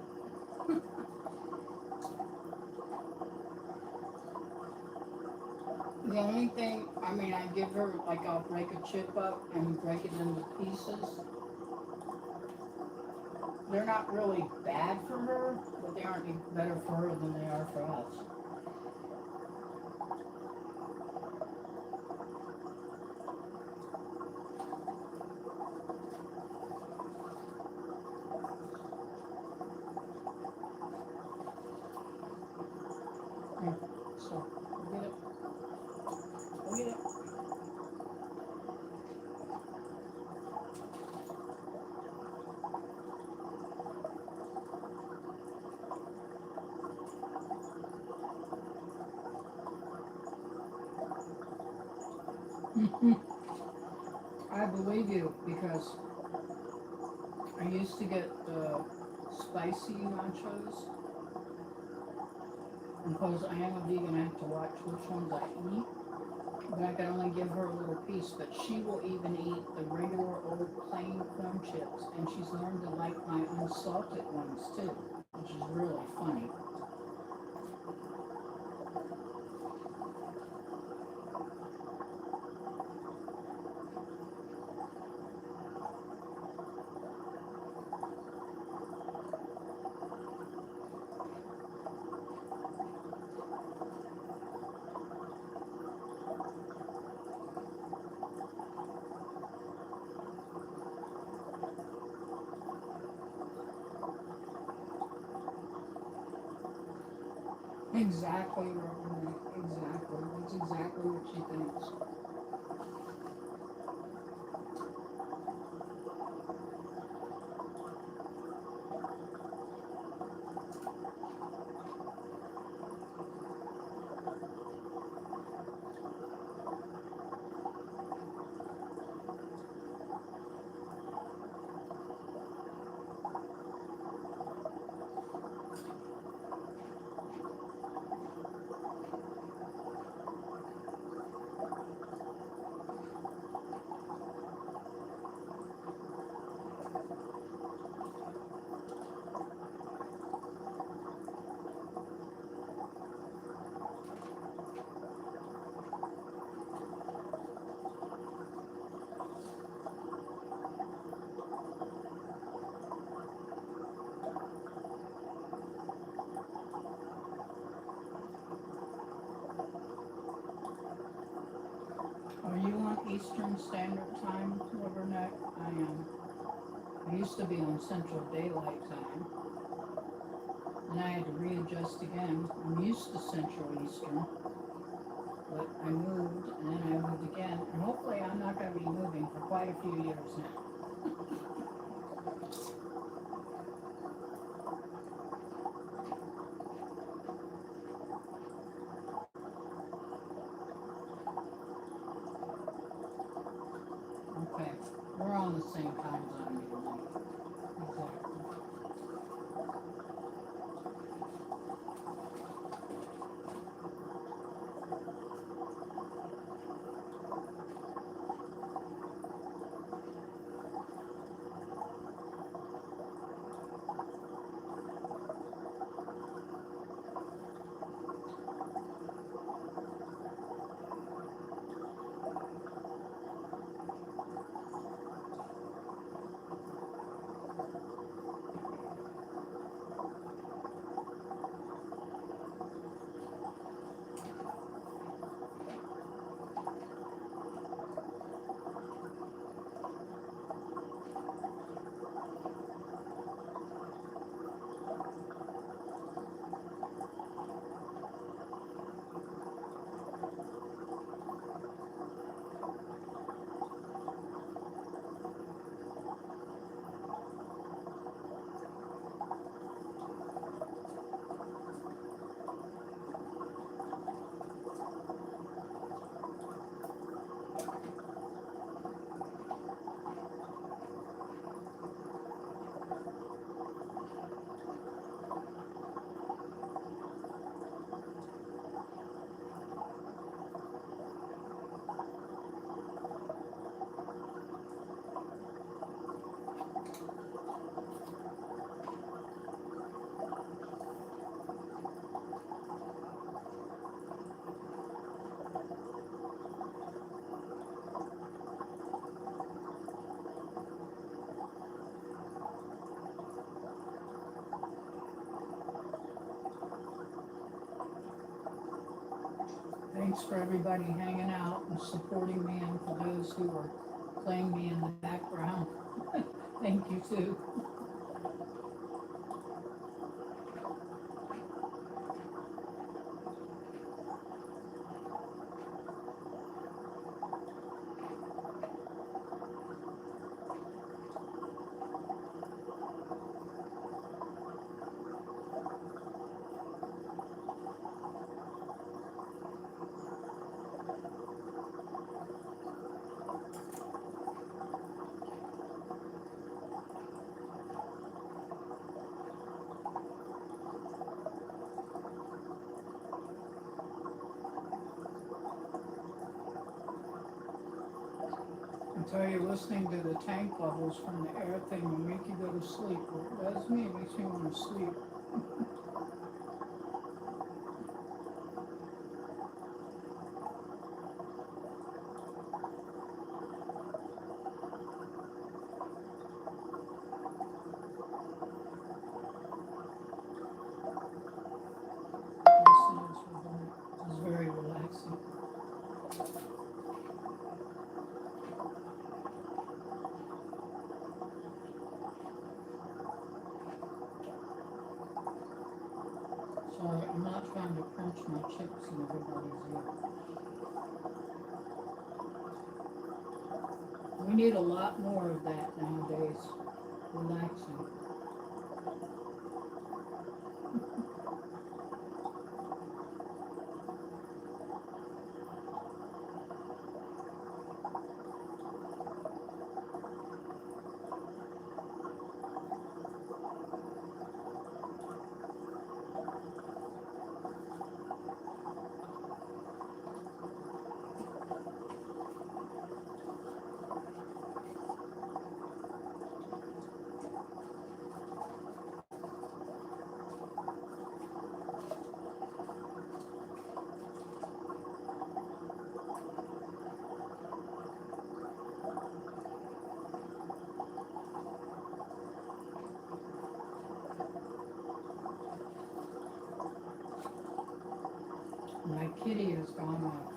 The only thing, I mean, I give her, like, I'll break a chip up and break it into pieces. They're not really bad for her, but they aren't any better for her than they are for us. Here, so, go get it. Go get it. I believe you because I used to get the spicy nachos. And because I am a vegan, I have to watch which ones I eat. But I can only give her a little piece. But she will even eat the regular old plain corn chips. And she's learned to like my unsalted ones too, which is really funny. Exactly, Robert. Exactly. That's exactly what she thinks. Are you on Eastern Standard Time, Rubberneck? I am. I used to be on Central Daylight Time. And I had to readjust again. I'm used to Central Eastern. But I moved, and then I moved again. And hopefully I'm not going to be moving for quite a few years now. Okay. We're on the same time zone usually. Exactly. Thanks for everybody hanging out and supporting me, and for those who are playing me in the background. Thank you too. I tell you, listening to the tank bubbles from the air thing will make you go to sleep. Well, it does me. It makes me want to sleep. Yes, it is very relaxing. Sorry, I'm not trying to crunch my chips in everybody's ear. We need a lot more of that nowadays. Relaxing. My kitty has gone off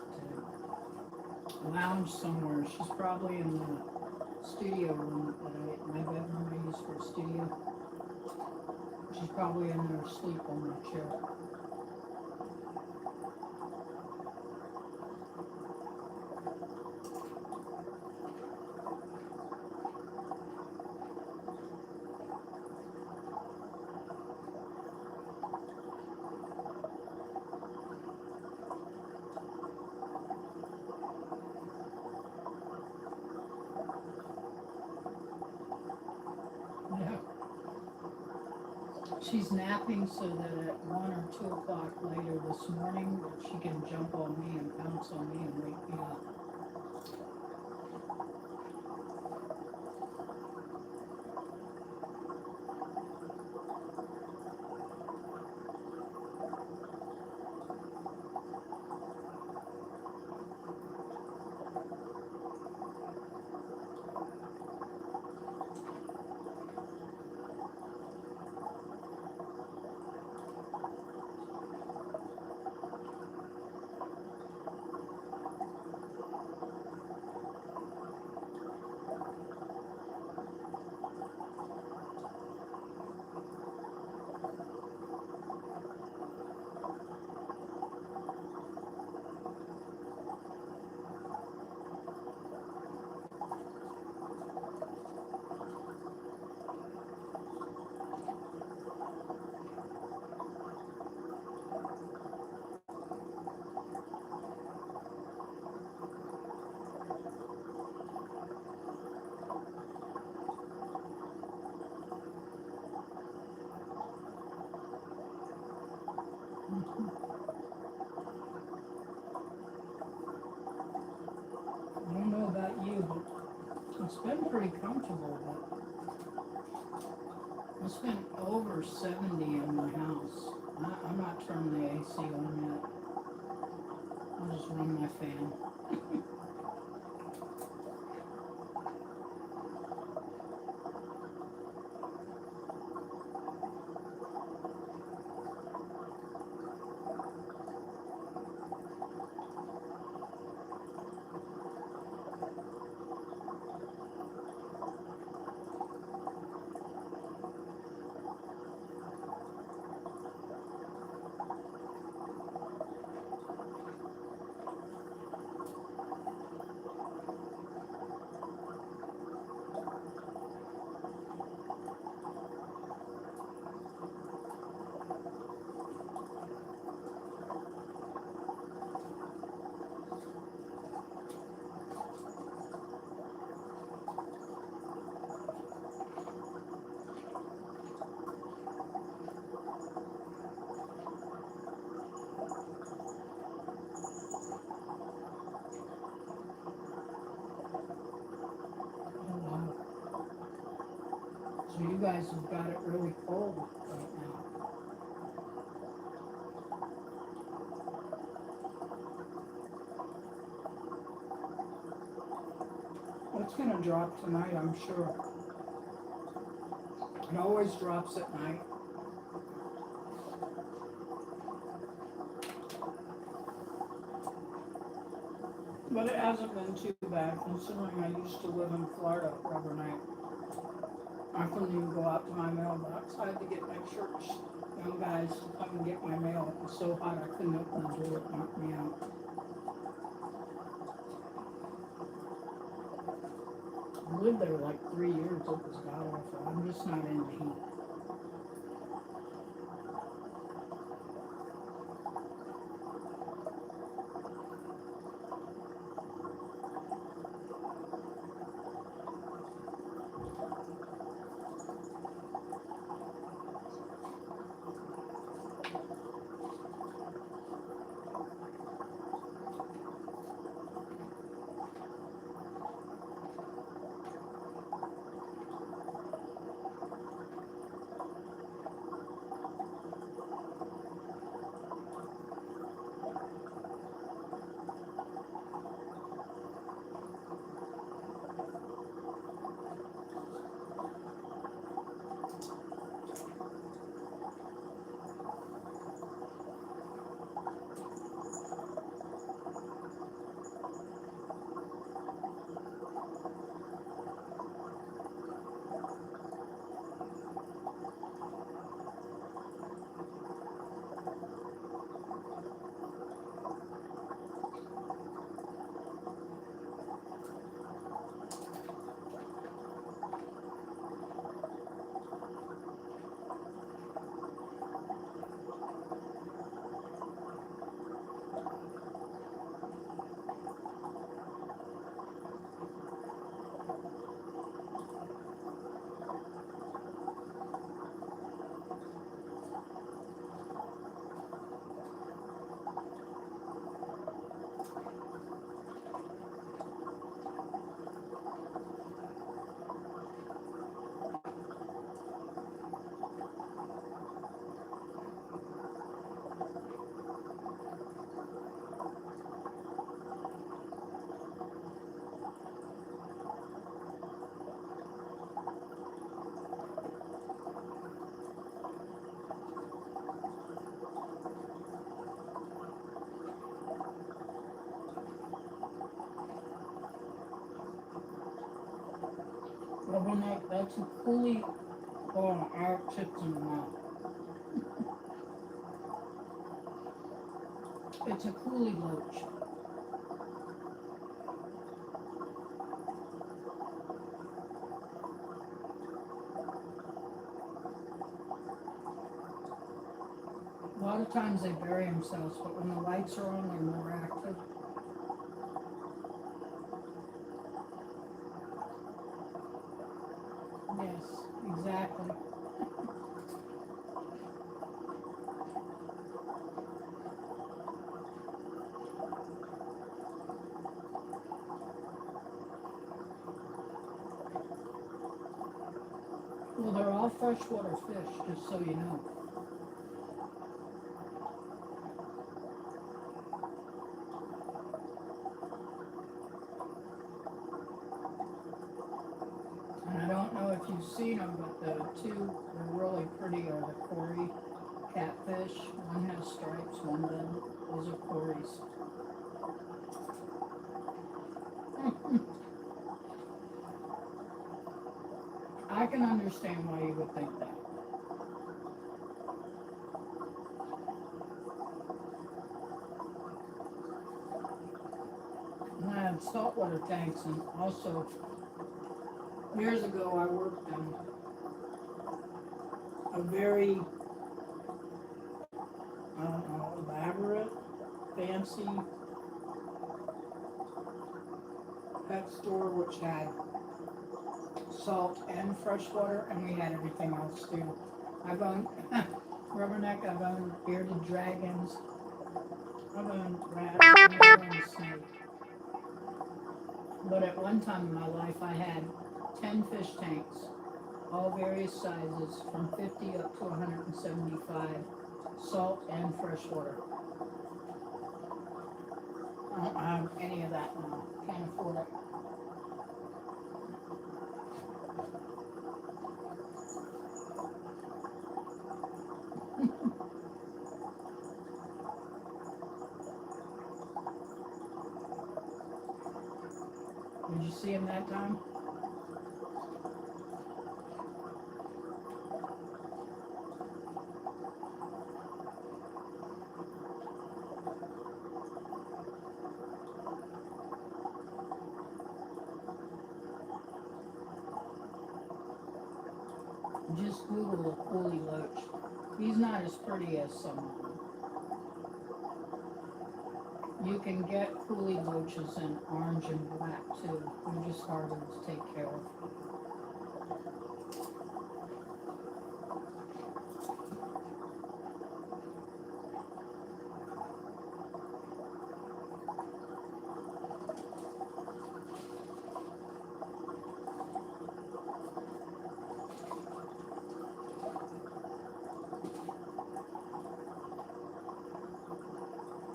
to lounge somewhere. She's probably in the studio room my bedroom I use for a studio. She's probably in there asleep on my chair. Yeah. She's napping so that at 1 or 2 o'clock later this morning that she can jump on me and pounce on me and wake me up. I don't know about you, but it's been pretty comfortable, but it's been over 70 in my house. I'm not turning the AC on yet. I'll just run my fan. You guys have got it really cold right now. It's going to drop tonight, I'm sure. It always drops at night. But it hasn't been too bad considering I used to live in Florida overnight. I couldn't even go out to my mailbox. I had to get my church young guys to come and get my mail. It was so hot I couldn't open the door. It knocked me out. I lived there like 3 years. It was god awful. I'm just not into heat. Rubberneck, that's a coolie. Oh, our chips in the mouth. It's a coolie loach. A lot of times they bury themselves, but when the lights are on, they're more active. Yes, exactly. Well, they're all freshwater fish, just so you know. And I don't know if you've seen them, but the two are really pretty are the Cory catfish. One has stripes, one doesn't. Those are Cory's. I can understand why you would think that. And I had saltwater tanks, and also years ago I worked in a very, I don't know, elaborate, fancy pet store which had salt and fresh water, and we had everything else too. I've owned rubberneck, I've owned bearded dragons, I've owned rats, I've owned snake. But at one time in my life, I had 10 fish tanks, all various sizes from 50 up to 175, salt and fresh water. I don't have any of that now. Can't afford it. Did you see him that time? Just Google a woolly loach. He's not as pretty as some of them. You can get coolie loaches in orange and black too. They're just harder to take care of.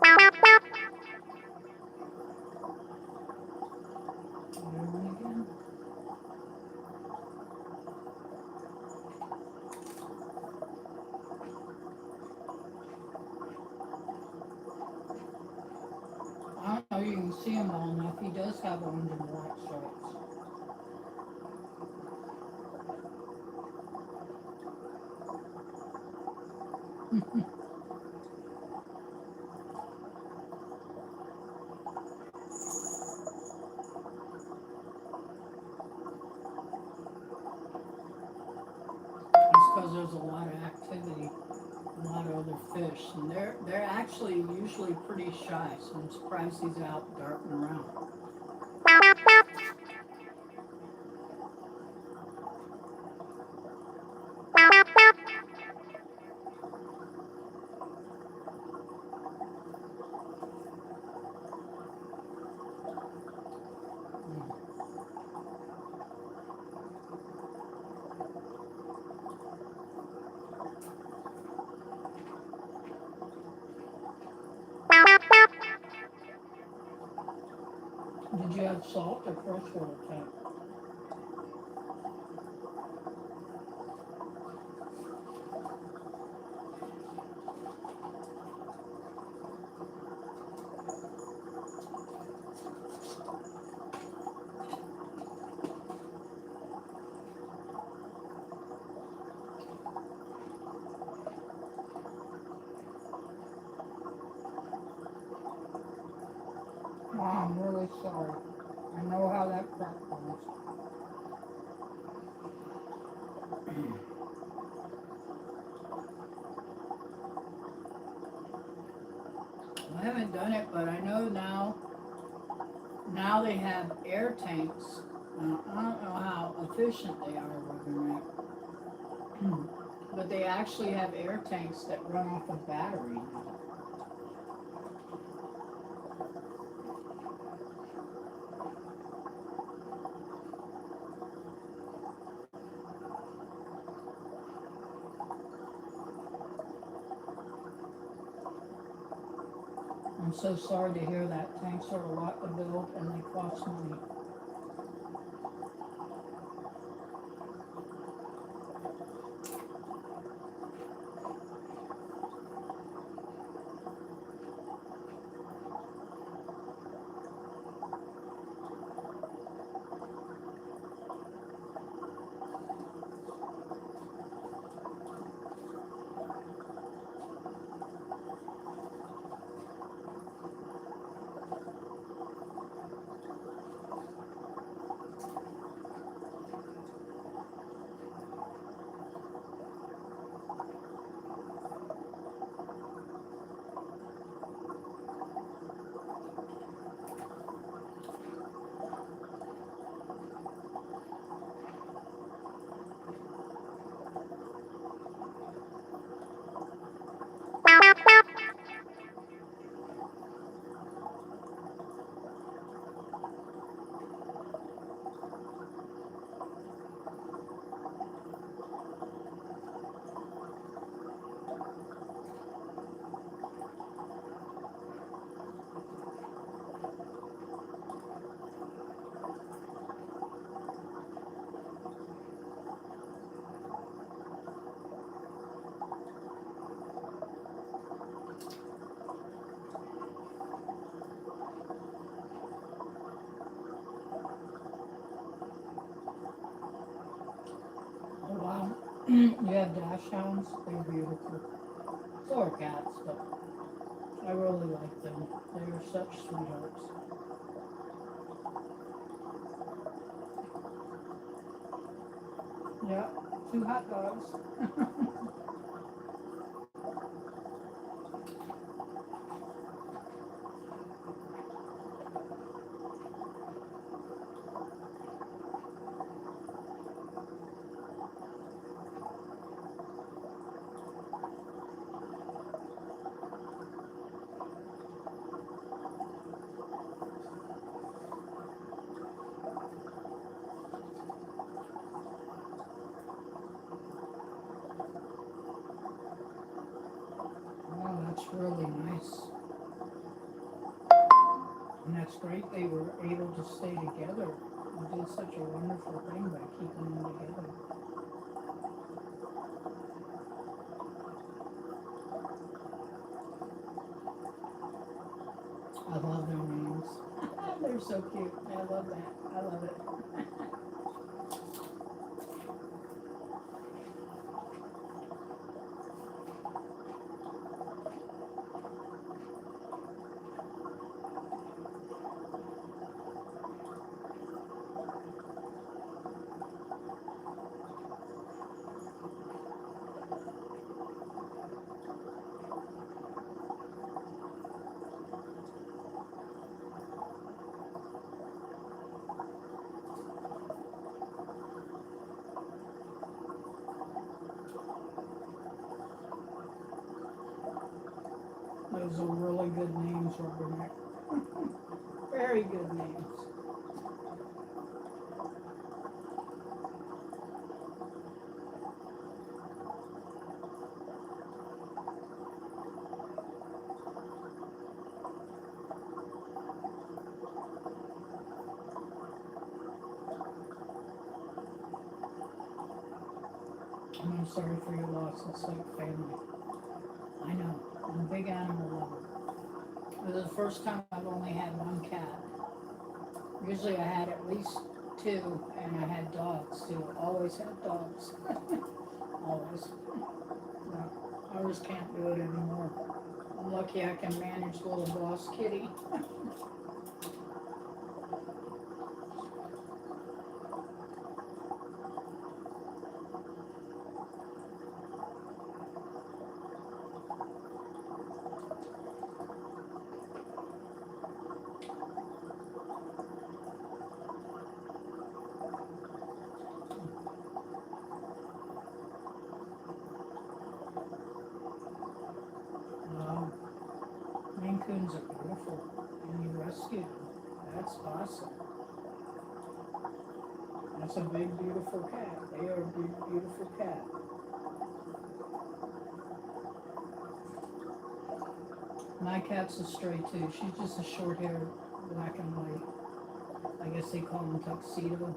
Again. I don't know, you can see him well enough. He does have orange and black stripes. It's because there's a lot of activity, a lot of other fish, and they're actually usually pretty shy. So I'm surprised he's out darting around. Did you have salt or freshwater tank? Oh, I'm really sorry. I know how that crap goes. I haven't done it, but I know now. Now they have air tanks. I don't know how efficient they are with them, but they actually have air tanks that run off a battery now. I'm so sorry to hear that. Tanks are a lot to build and they cost money. You have dash hounds. They're beautiful. So are cats, but I really like them. They are such sweethearts. Yeah, two hot dogs. Oh, that's really nice. And that's great they were able to stay together. You did such a wonderful thing by keeping them together. I love their names. They're so cute. I love that. I love it. Those are really good names, Rubberneck. Very good names. And I'm sorry for your loss. It's like family. I know. I'm a big animal lover. This is the first time I've only had one cat. Usually I had at least two, and I had dogs too. Always had dogs. Always. No, I just can't do it anymore. I'm lucky I can manage little boss kitty. Wow. Maine Coons are beautiful. And you rescued them. That's awesome. That's a big, beautiful cat. They are a big, beautiful cat. My cat's a stray too. She's just a short haired black and white. I guess they call them tuxedo.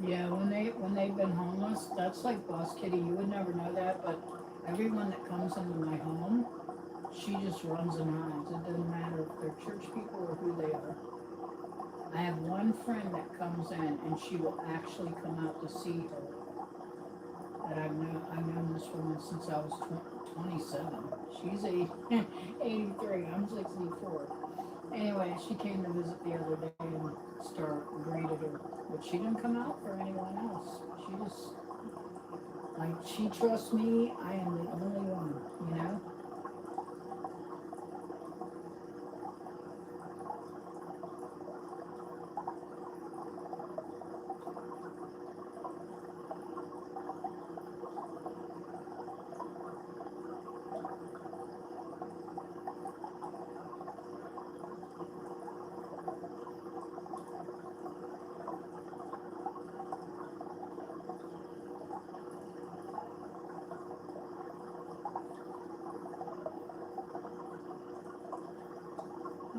Yeah, when they've been homeless, that's like Boss Kitty. You would never know that, but everyone that comes into my home, she just runs and hides. It doesn't matter if they're church people or who they are. I have one friend that comes in and she will actually come out to see her. That I've known this woman since I was 27. She's 83. I'm 64. Anyway, she came to visit the other day and greeted her, but she didn't come out for anyone else. She just like she trusts me. I am the only one, you know.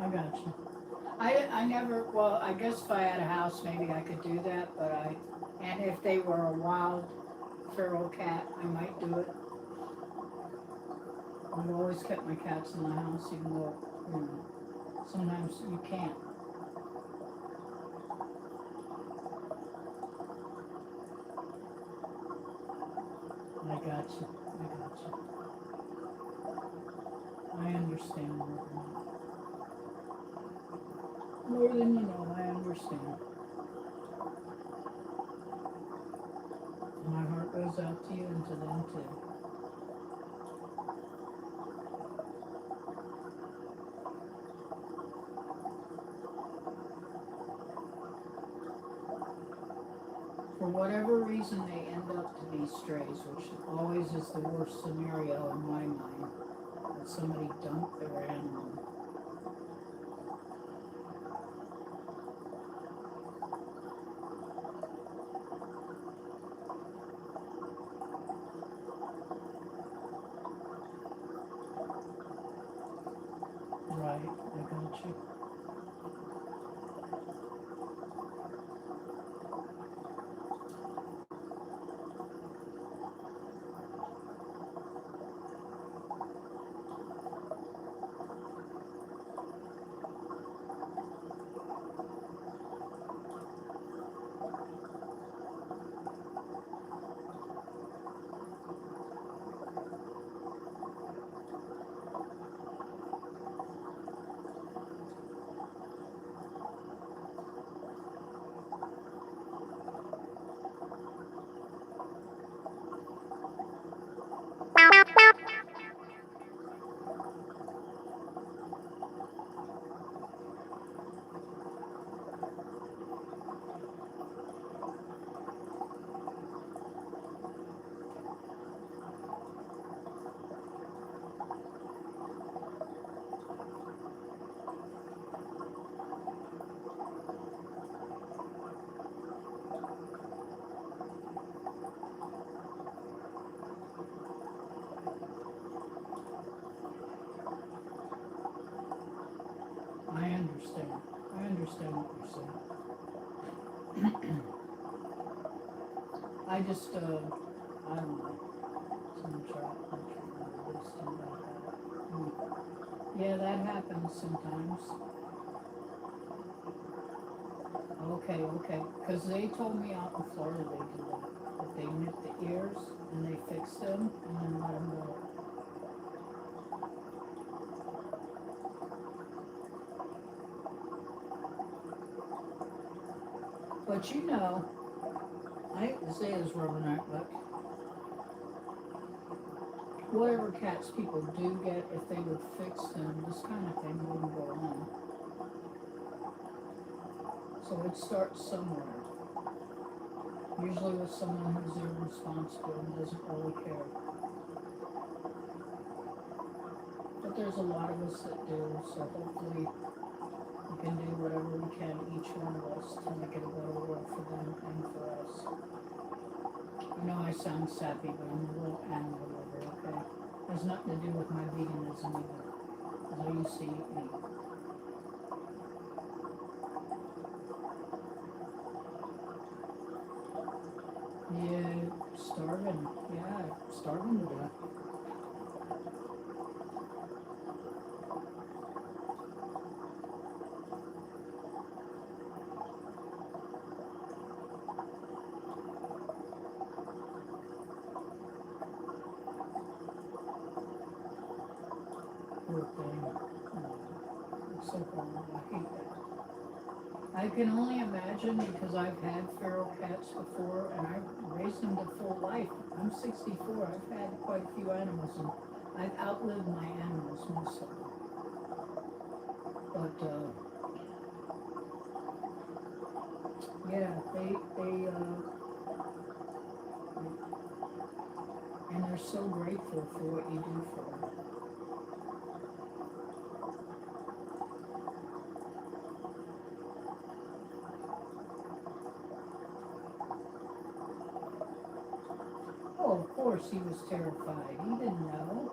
I got you. I never, well, I guess if I had a house, maybe I could do that, but and if they were a wild feral cat, I might do it. I've always kept my cats in the house, even though, you know, sometimes you can't. I got you. I got you. I understand more than you know. I understand. My heart goes out to you and to them too. For whatever reason, they end up to be strays, which always is the worst scenario in my mind. That somebody dumped their animal. Right, I got you. I understand. I understand what you're saying. I just, I don't know. Some trout country, this and that. Yeah, that happens sometimes. Okay, okay. Because they told me out in Florida they do that. That they nip the ears and they fix them and then let them go. But you know, I hate to say this, Robinette, but whatever cats people do get, if they would fix them, this kind of thing wouldn't go on. So it starts somewhere. Usually with someone who's irresponsible and doesn't really care. But there's a lot of us that do, so hopefully we can do whatever we can, each one of us, to make it a better world for them and for us. I know I sound sappy, but I'm a real animal lover, okay? Has nothing to do with my veganism either, because I used to eat meat. Yeah, starving. Yeah, starving to death. Poor thing. It's so horrible. I hate that. I can only imagine because I've had feral cats before and I've raised them to full life. I'm 64. I've had quite a few animals and I've outlived my animals most of them. But yeah, and they're so grateful for what you do for them. Oh, of course he was terrified. He didn't know.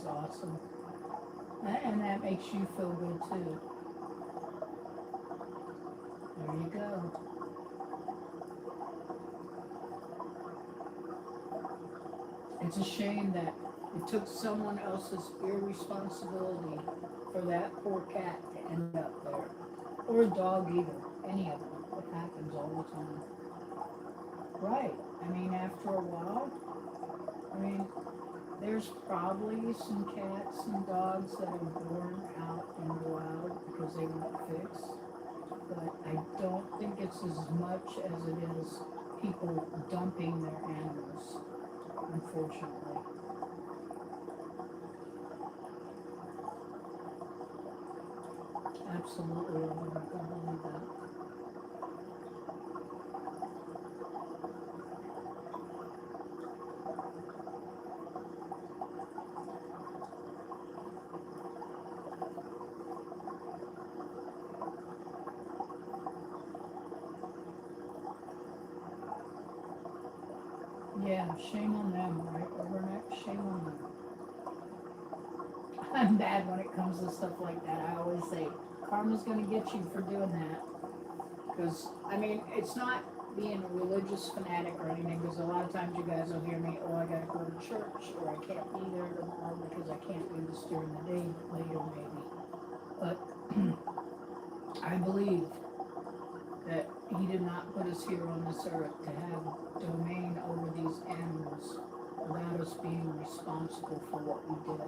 That's awesome. And that makes you feel good too. There you go. It's a shame that it took someone else's irresponsibility for that poor cat to end up there. Or a dog either. Any of them. It happens all the time. Right. I mean, after a while, I mean, there's probably some cats and dogs that are born out in the wild because they weren't fixed. But I don't think it's as much as it is people dumping their animals, unfortunately. Absolutely, I believe that. Yeah, shame on them, right? Overnight, shame on them. I'm bad when it comes to stuff like that. I always say, karma's gonna get you for doing that. Because, I mean, it's not being a religious fanatic or anything, because a lot of times you guys will hear me, oh, I gotta go to church, or I can't be there tomorrow because I can't do this during the day later, maybe. But I believe that He did not put us here on this earth to have domain over these animals without us being responsible for what we did.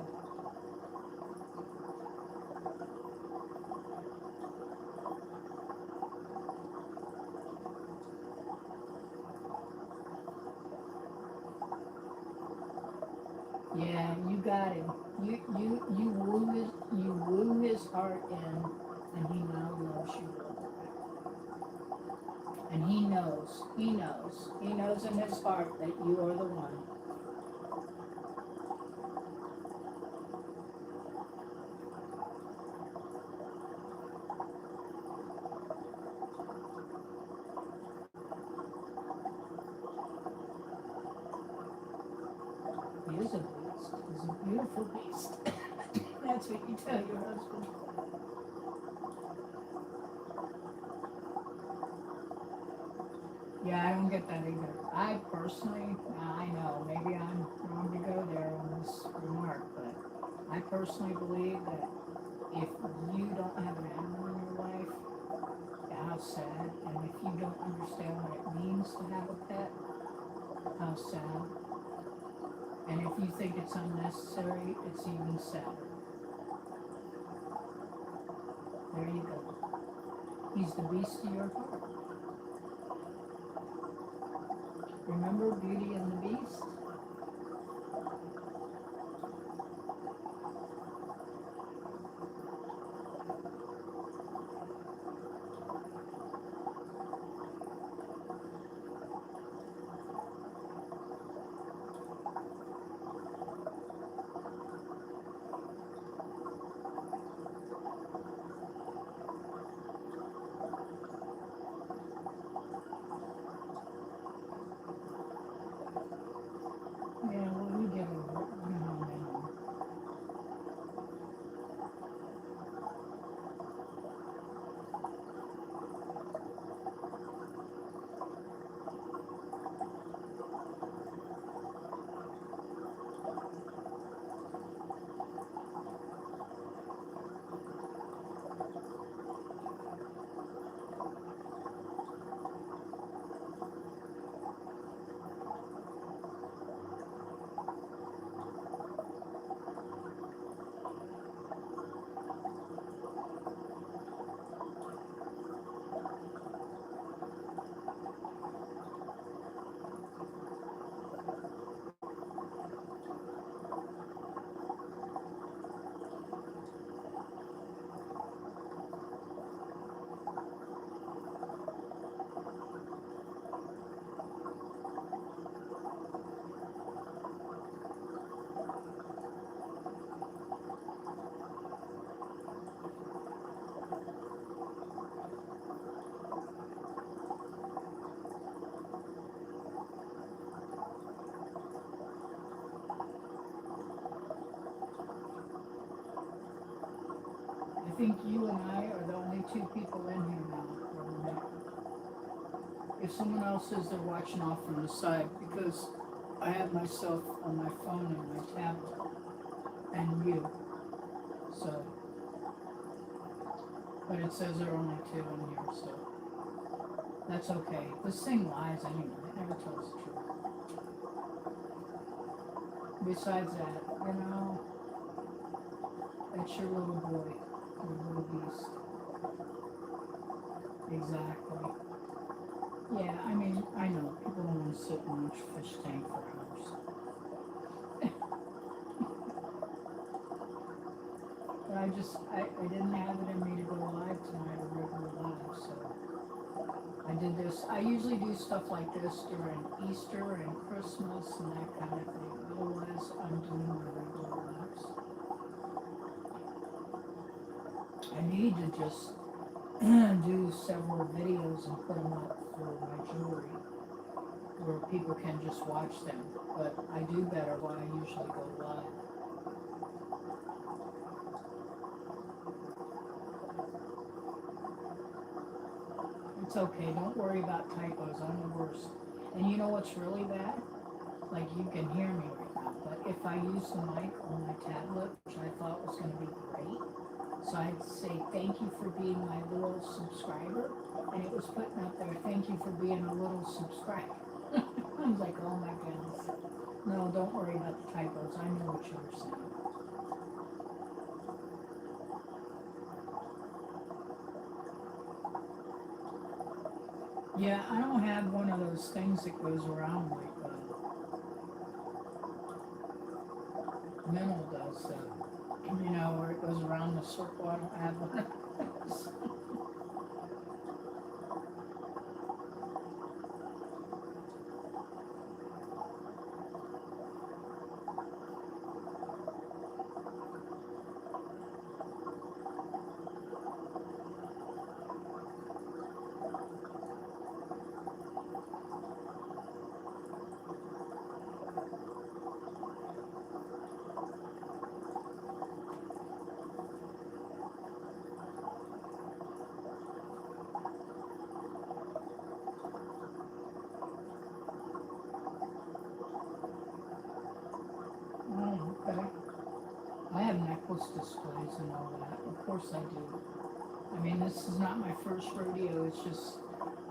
Yeah, you got him. You woo his heart in, and he now loves you. And he knows in his heart that you are the one. He is a beast. He's a beautiful beast. That's what you tell your husband. Yeah, I don't get that either. I personally, I know, maybe I'm wrong to go there on this remark, but I personally believe that if you don't have an animal in your life, how sad, and if you don't understand what it means to have a pet, how sad. And if you think it's unnecessary, it's even sadder. There you go. He's the beast of your heart. Remember Beauty and the Beast? Yeah, well, we get over it. You know, man. think you and I are the only two people in here now. If someone else is, they're watching off from the side because I have myself on my phone and my tablet and you. So, but it says there are only two in here, so that's okay. This thing lies anyway. It never tells the truth. Besides that, that's your little boy, your little beast. Exactly. Yeah, I mean, I know people don't want to sit and watch fish tank for hours. But I didn't have it in me to go live tonight or regular live, so I did this. I usually do stuff like this during Easter and Christmas and that kind of thing. Otherwise, I'm doing my regular lives. I need to just do several videos and put them up for my jewelry where people can just watch them. But I do better when I usually go live. It's okay, don't worry about typos, I'm the worst. And you know what's really bad? Like you can hear me right now, but if I use the mic on my tablet, which I thought was going to be great, so I'd say thank you for being my little subscriber, and it was putting up there, thank you for being a little subscriber. I was like, oh my goodness. No, don't worry about the typos, I know what you were saying. Yeah, I don't have one of those things that goes around like Mental does, where it goes around the circle. I don't have one of those. Oh, okay. I have necklace displays and all that. Of course I do. I mean, this is not my first rodeo. It's just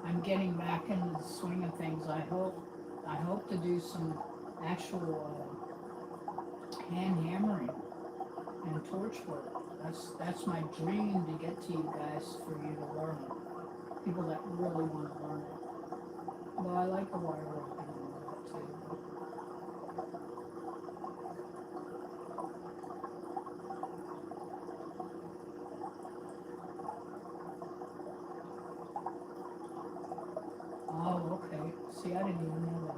I'm getting back into the swing of things. I hope to do some actual hand hammering and torch work. That's my dream to get to you guys for you to learn it. People that really want to learn it. Well, I like the wire working and all that too. Oh, okay. See, I didn't even know that.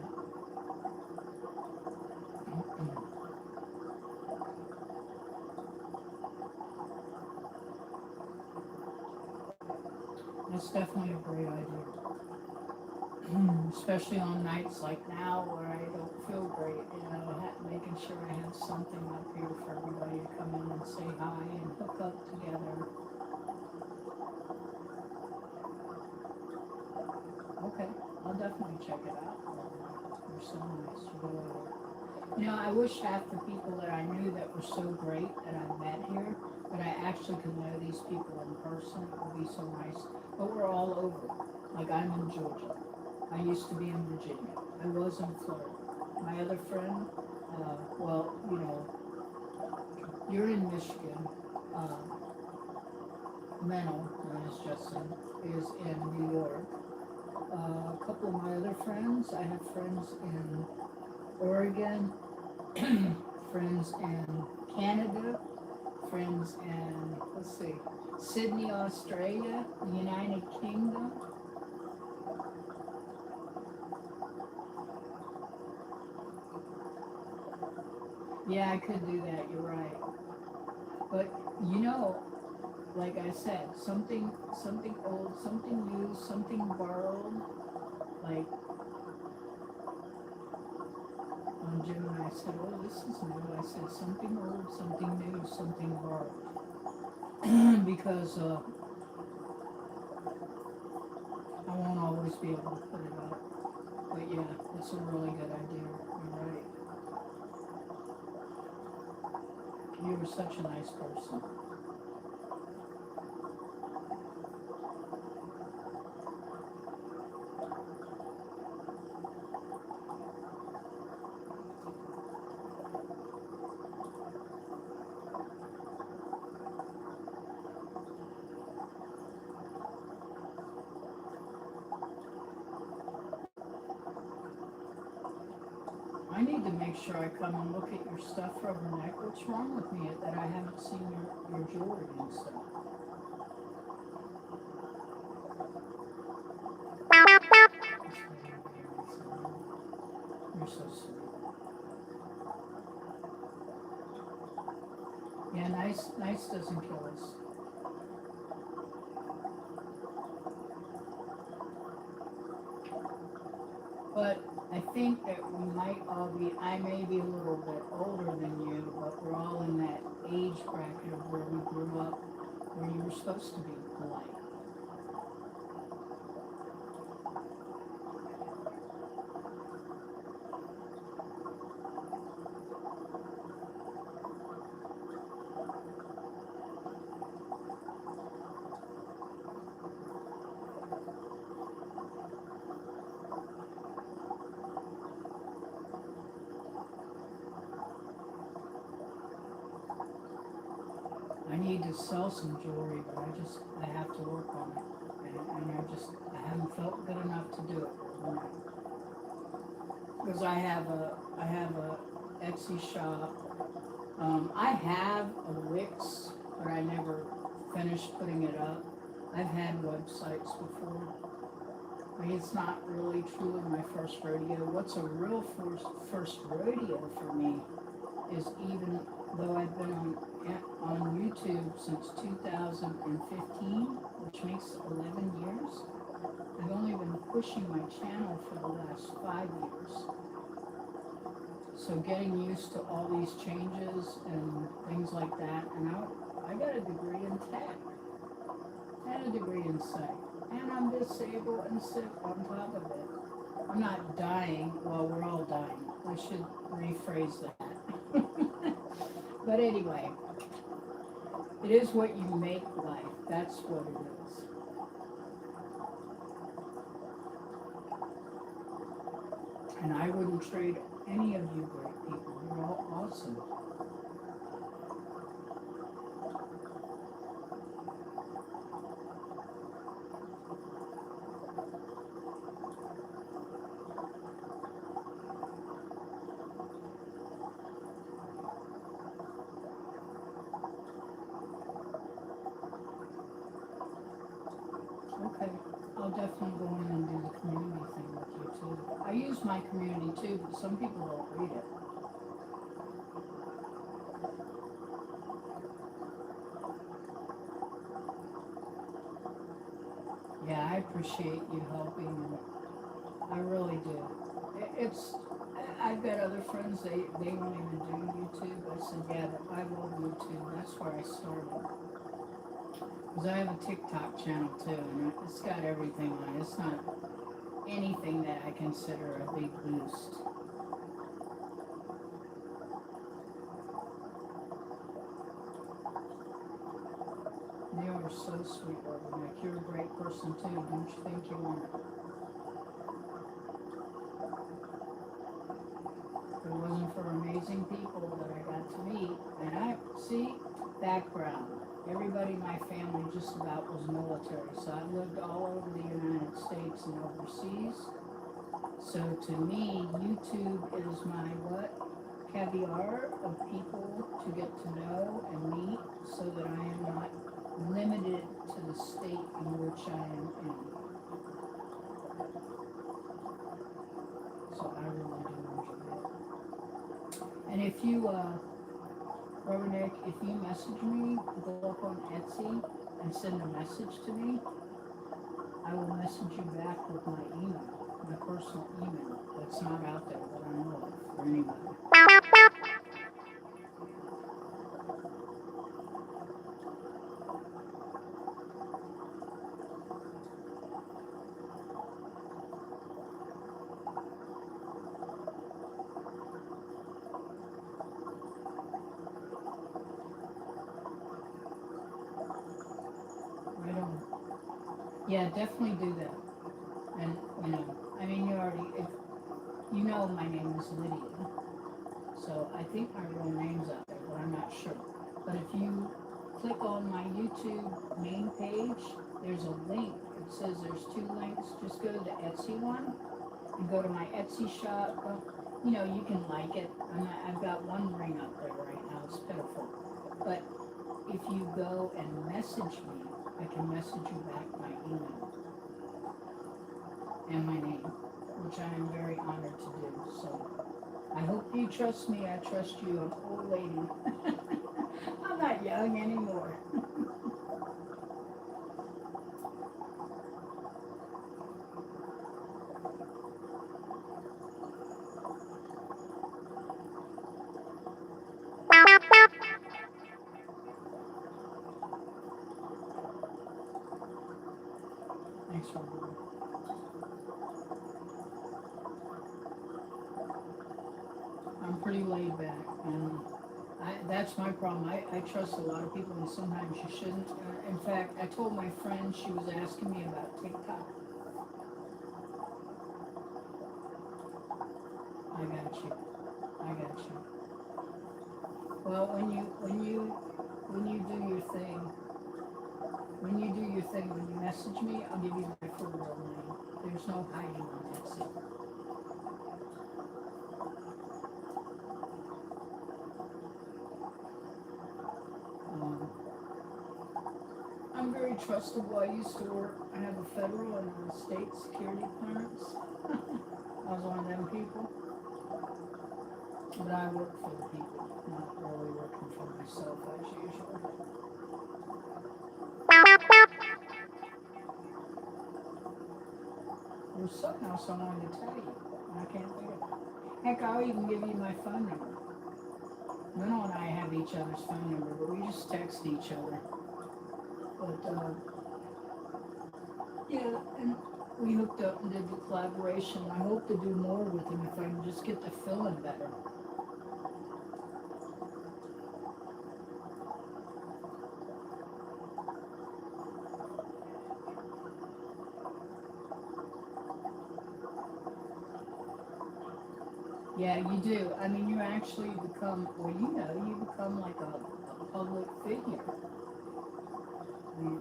That's definitely a great idea. Especially on nights like now where I don't feel great, making sure I have something up here for everybody to come in and say hi and hook up together. Okay, I'll definitely check it out. They're so nice, really. I wish half the people that I knew that were so great that I met here, that I actually could know these people in person. It would be so nice. But we're all over. Like I'm in Georgia. I used to be in Virginia. I was in Florida. My other friend, you're in Michigan. Mental, known as Justin, is in New York. A couple of my other friends, I have friends in Oregon, friends in Canada, friends in, Sydney, Australia, the United Kingdom. Yeah, I could do that, you're right. But, like I said, something old, something new, something borrowed, like when Jim and I said, oh, this is new, I said something old, something new, something borrowed. because I won't always be able to put it up. But yeah, it's a really good idea. You're right. You were such a nice person. I need to make sure I come and look at your stuff, Rubberneck. What's wrong with me that I haven't seen your jewelry and stuff? You're so sweet. Yeah, nice doesn't kill us. But I think that we might all be, I may be a little bit older than you, but we're all in that age bracket of where we grew up, where you were supposed to be polite. I need to sell some jewelry, but I have to work on it. And I haven't felt good enough to do it. Because I have a Etsy shop. I have a Wix, but I never finished putting it up. I've had websites before. I mean, it's not really truly my first rodeo. What's a real first rodeo for me is, even though I've been on YouTube since 2015, which makes 11 years, I've only been pushing my channel for the last 5 years. So getting used to all these changes and things like that, and I got a degree in tech, and a degree in psych, and I'm disabled and sick on top of it. I'm not dying. Well, we're all dying. I should rephrase that. But anyway, it is what you make life. That's what it is. And I wouldn't trade any of you great people. You're all awesome. Okay, I'll definitely go in and do the community thing with you too. I use my community too, but some people don't read it. Yeah, I appreciate you helping, and I really do. I've got other friends, they won't even do YouTube. I said, yeah, but I love YouTube. That's where I started. Because I have a TikTok channel too, and it's got everything on it. It's not anything that I consider a big boost. You are so sweet, Rubberneck. You're a great person too, don't you think you are? If it wasn't for amazing people that I got to meet, and I see background. Everybody in my family just about was military, so I've lived all over the United States and overseas. So to me, YouTube is my what? Caviar of people to get to know and meet, so that I am not limited to the state in which I am in. So I really do enjoy it. And if you, Rubberneck, if you message me, go up on Etsy and send a message to me, I will message you back with my email, my personal email. That's not out there that I know of for anybody. Yeah, definitely do that. And, I mean, you already, if you know my name is Lydia, so I think my real name's out there, but I'm not sure. But if you click on my YouTube main page, there's a link. It says there's two links. Just go to the Etsy one and go to my Etsy shop. You can like it. I've got one ring up there right now. It's pitiful. But if you go and message me, I can message you back my email and my name, which I am very honored to do. So I hope you trust me. I trust you. I'm an old lady. I'm not young anymore. Thanks for I'm pretty laid back, and that's my problem. I trust a lot of people, and sometimes you shouldn't. In fact, I told my friend, she was asking me about TikTok. I got you. I got you. Well, when you do your thing, when you message me, I'll give you my full real name. There's no hiding on Etsy. Um, I'm very trustable. I used to work. I have a federal and a state security clearance. I was one of them people, but I work for the people, not really working for myself as usual. There's something else I wanted to tell you, and I can't think of it. Heck, I'll even give you my phone number. Minnow and I have each other's phone number, but we just text each other. But yeah, and we hooked up and did the collaboration. I hope to do more with him if I can just get the feeling better. Yeah, you do. I mean, you actually become, well, you become like a public figure. I mean,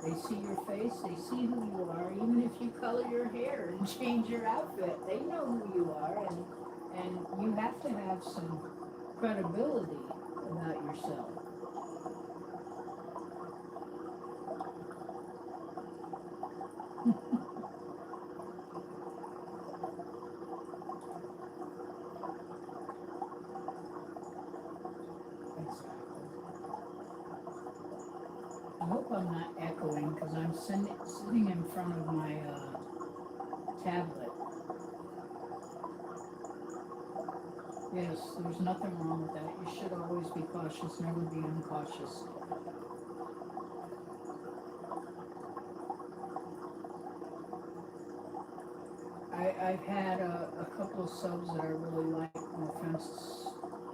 they see your face, they see who you are, even if you color your hair and change your outfit, they know who you are, and you have to have some credibility about yourself. Exactly. I hope I'm not echoing because I'm sitting in front of my tablet. Yes, there's nothing wrong with that. You should always be cautious, never be uncautious. I've had a couple of subs that I really like, no offense,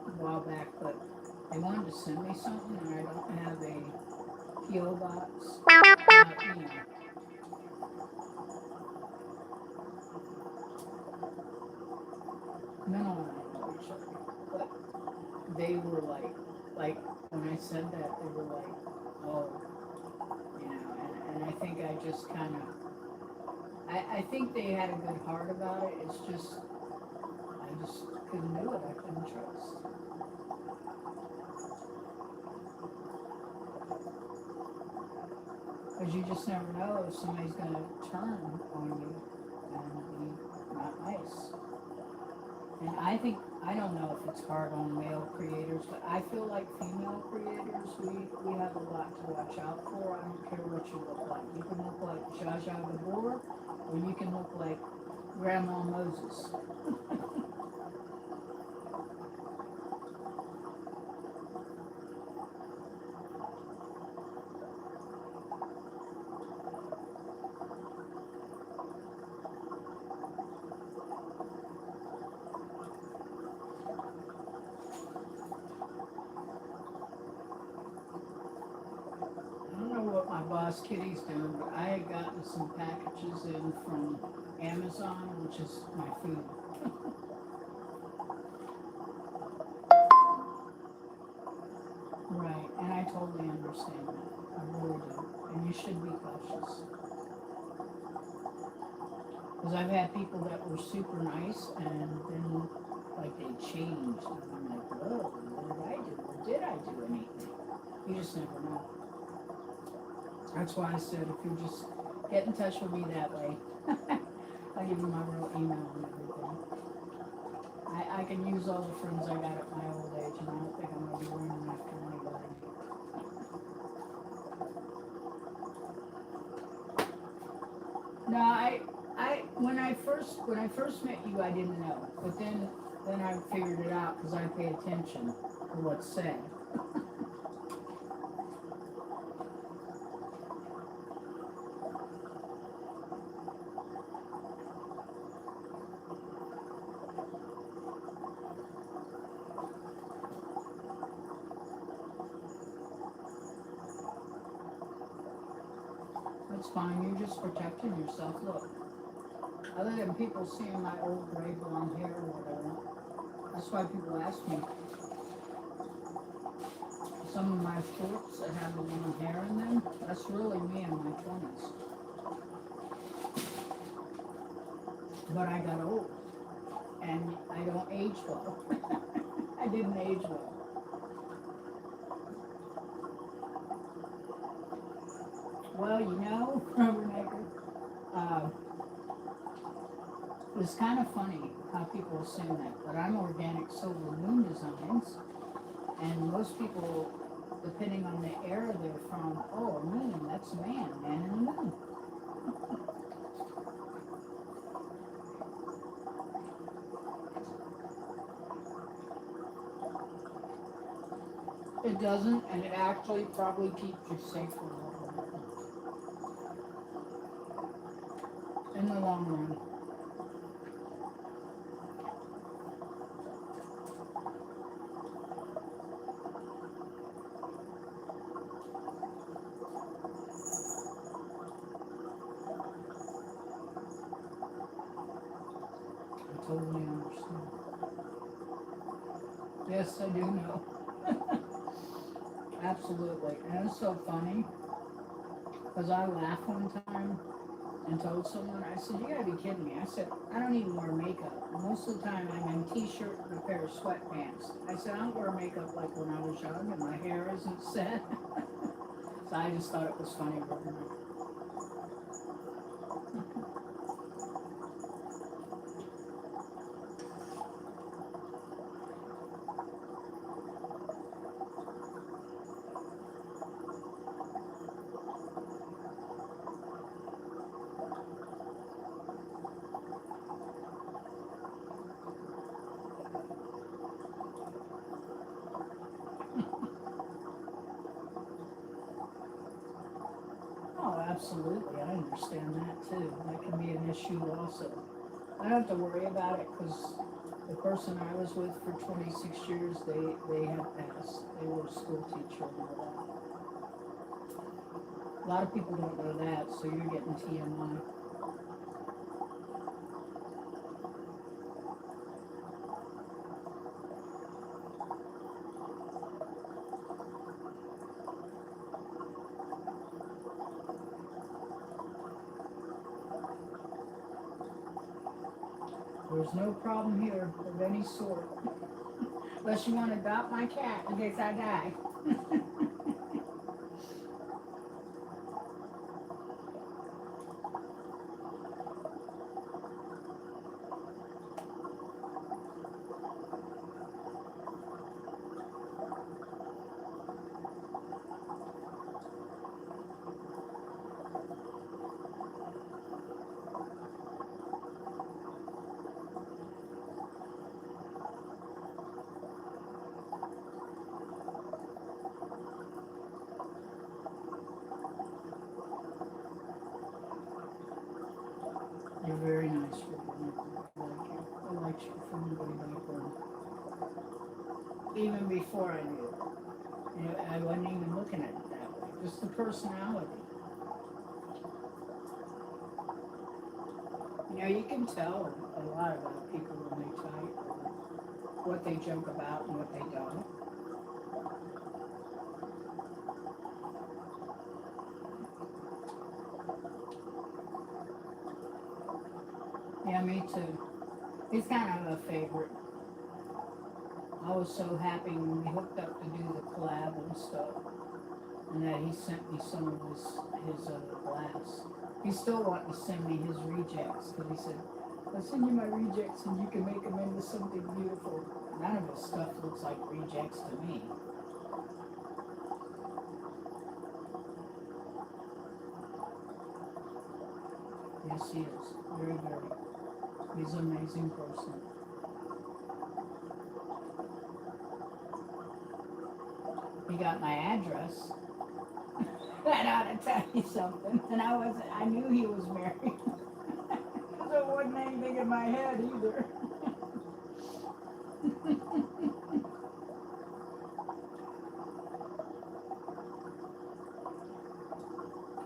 a while back, but they wanted to send me something and I don't have a P.O. box. You know, no, no, no, each other. But they were like, when I said that, they were like, oh, and I think I just kind of, I think they had a good heart about it. It's just, I just couldn't do it. I couldn't trust. Because you just never know if somebody's going to turn on you and be not nice. And I don't know if it's hard on male creators, but I feel like female creators, we have a lot to watch out for. I don't care what you look like. You can look like Zsa Zsa Gabor, or you can look like Grandma Moses. I don't know what my Boss Kitty's doing, but I had gotten some packages in from Amazon, which is my food. Right, and I totally understand that. I really do. And you should be cautious. Because I've had people that were super nice and then, like, they changed. And I'm like, whoa, what did I do? Or did I do anything? You just never know. That's why I said if you just get in touch with me that way, I'll give you my real email and everything. I can use all the friends I got at my old age, and I don't think I'm going to be running after anybody. No, when I first met you, I didn't know, but then I figured it out because I pay attention to what's said. That's fine. You're just protecting yourself. Look, other than people seeing my old gray blonde hair or whatever, that's why people ask me. Some of my shorts that have a little hair in them, that's really me in my 20s. But I got old, and I don't age well. I didn't age well. Well, you know, Renee, uh, it's kind of funny how people assume that, but I'm organic silver moon designs, and most people, depending on the era they're from, oh, a moon, that's man in the moon. It doesn't, and it actually probably keeps you safer a little bit in the long run. I totally understand. Yes, I do know. Absolutely. And it's so funny because I laughed one time and told someone, I said, you gotta be kidding me. I said, I don't even wear makeup. Most of the time I'm in t-shirt and a pair of sweatpants. I said, I don't wear makeup like when I was young and my hair isn't set. So I just thought it was funny. Oh, absolutely. I understand that too. That can be an issue also. I don't have to worry about it because the person I was with for 26 years, they had passed. They were a school teacher and all that. A lot of people don't know that, so you're getting TMI. There's no problem here of any sort. Unless you want to adopt my cat in case I die. You're very nice for me. I like you. I liked you from way back when. Even before I knew. You know, I wasn't even looking at it that way. Just the personality. You know, you can tell a lot about people when they type, what they joke about and what they don't. Yeah, me too. He's kind of a favorite. I was so happy when we hooked up to do the collab and stuff, and that he sent me some of his glass. He's still wanting to send me his rejects because he said, "I'll send you my rejects and you can make them into something beautiful." None of his stuff looks like rejects to me. Yes, he is. Very, very. He's an amazing person. He got my address. That ought to tell you something. And I knew he was married. Because it wasn't anything in my head either.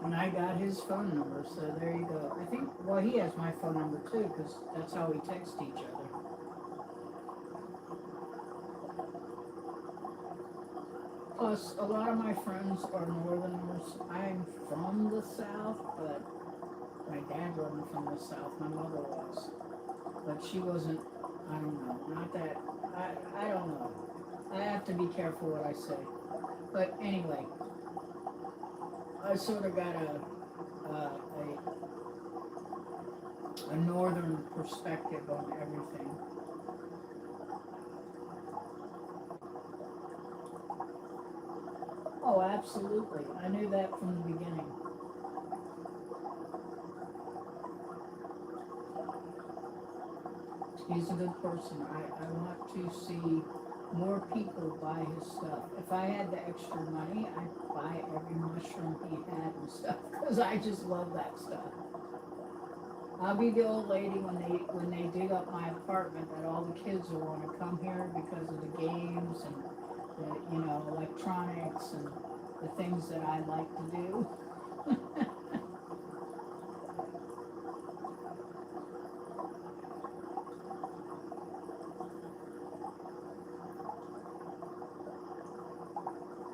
And I got his phone number, so there you go. I think, well, he has my phone number too, because that's how we text each other. Plus, a lot of my friends are northerners. I'm from the south, but my dad wasn't from the south. My mother was. But she wasn't, I don't know, not that, I don't know. I have to be careful what I say. But anyway, I sort of got a northern perspective on everything. Oh, absolutely. I knew that from the beginning. He's a good person. I want to see more people buy his stuff. If I had the extra money, I'd buy every mushroom he had and stuff because I just love that stuff. I'll be the old lady when they dig up my apartment that all the kids will want to come here because of the games and the electronics and the things that I like to do.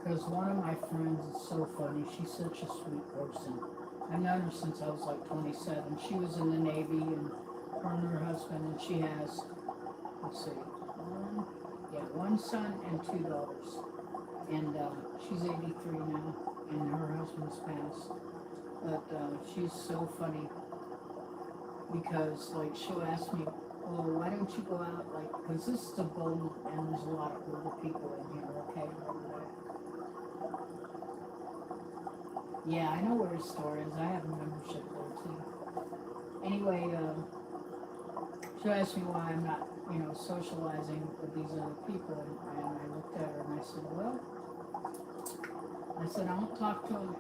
Because one of my friends is so funny. She's such a sweet person. I've known her since I was like 27. She was in the Navy, and her husband, and she has, let's see, one son and two daughters. And she's 83 now, and her husband's passed. But she's so funny because, like, she'll ask me, "Well, why don't you go out, like, because this is a boat, and there's a lot of older people in here, okay?" Yeah, I know where his store is. I have a membership there too. Anyway, she asked me why I'm not, socializing with these other people, and I looked at her and I said, "Well," I said, "I don't talk to them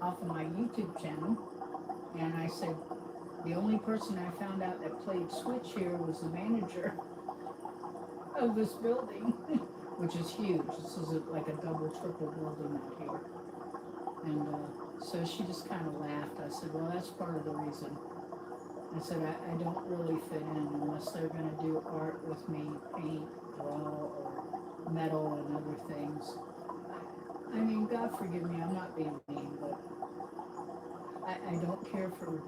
off of my YouTube channel," and I said, "The only person I found out that played Switch here was the manager of this building," which is huge. This is like a double, triple building out here. And so she just kind of laughed. I said, "Well, that's part of the reason." I said, I don't really fit in unless they're going to do art with me, paint, draw, or metal and other things. I mean, God forgive me, I'm not being mean, but I don't care for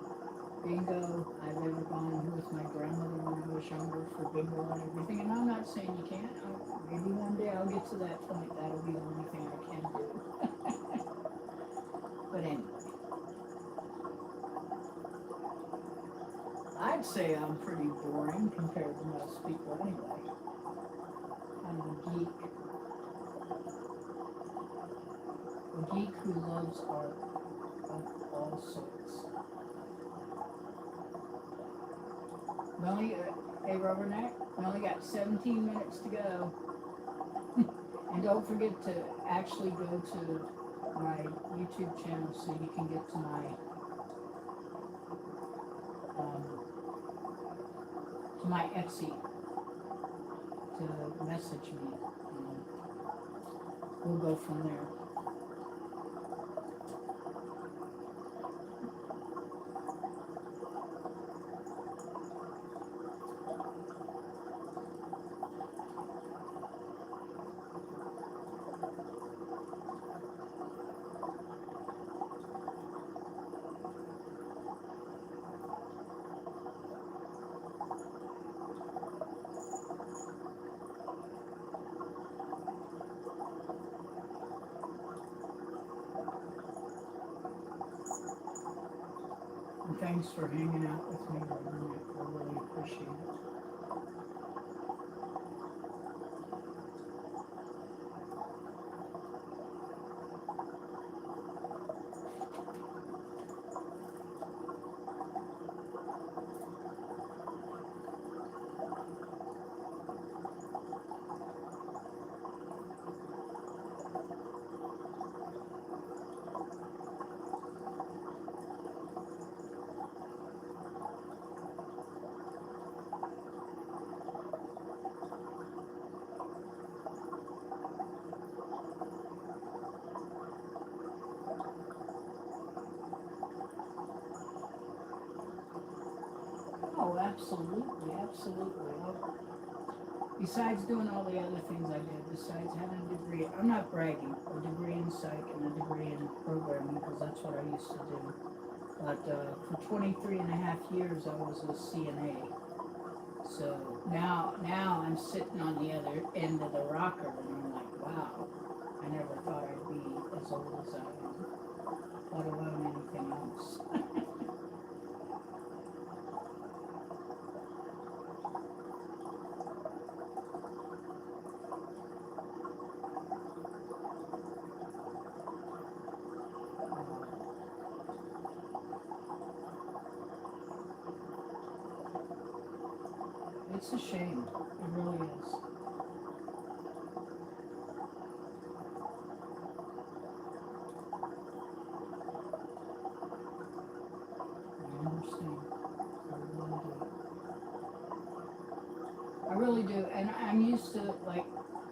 bingo. I've ever gone with my grandmother when I was younger for bingo and everything. And I'm not saying you can't. Maybe one day I'll get to that point. That'll be the only thing I can do. But anyway, I'd say I'm pretty boring compared to most people anyway. I'm a geek who loves art of all sorts. We only, hey Rubberneck, we only got 17 minutes to go. And don't forget to actually go to my YouTube channel so you can get um, to my Etsy to message me. We'll go from there. And thanks for hanging out with me, Reverend. I really appreciate it. Oh, absolutely, absolutely. Besides doing all the other things I did, besides having a degree, I'm not bragging, a degree in psych and a degree in programming, because that's what I used to do. But for 23 and a half years, I was a CNA. So now I'm sitting on the other end of the rocker, and I'm like, wow, I never thought I'd be as old as I am, let alone anything else. It's a shame. It really is. I understand. I really do. I really do. And I'm used to, like,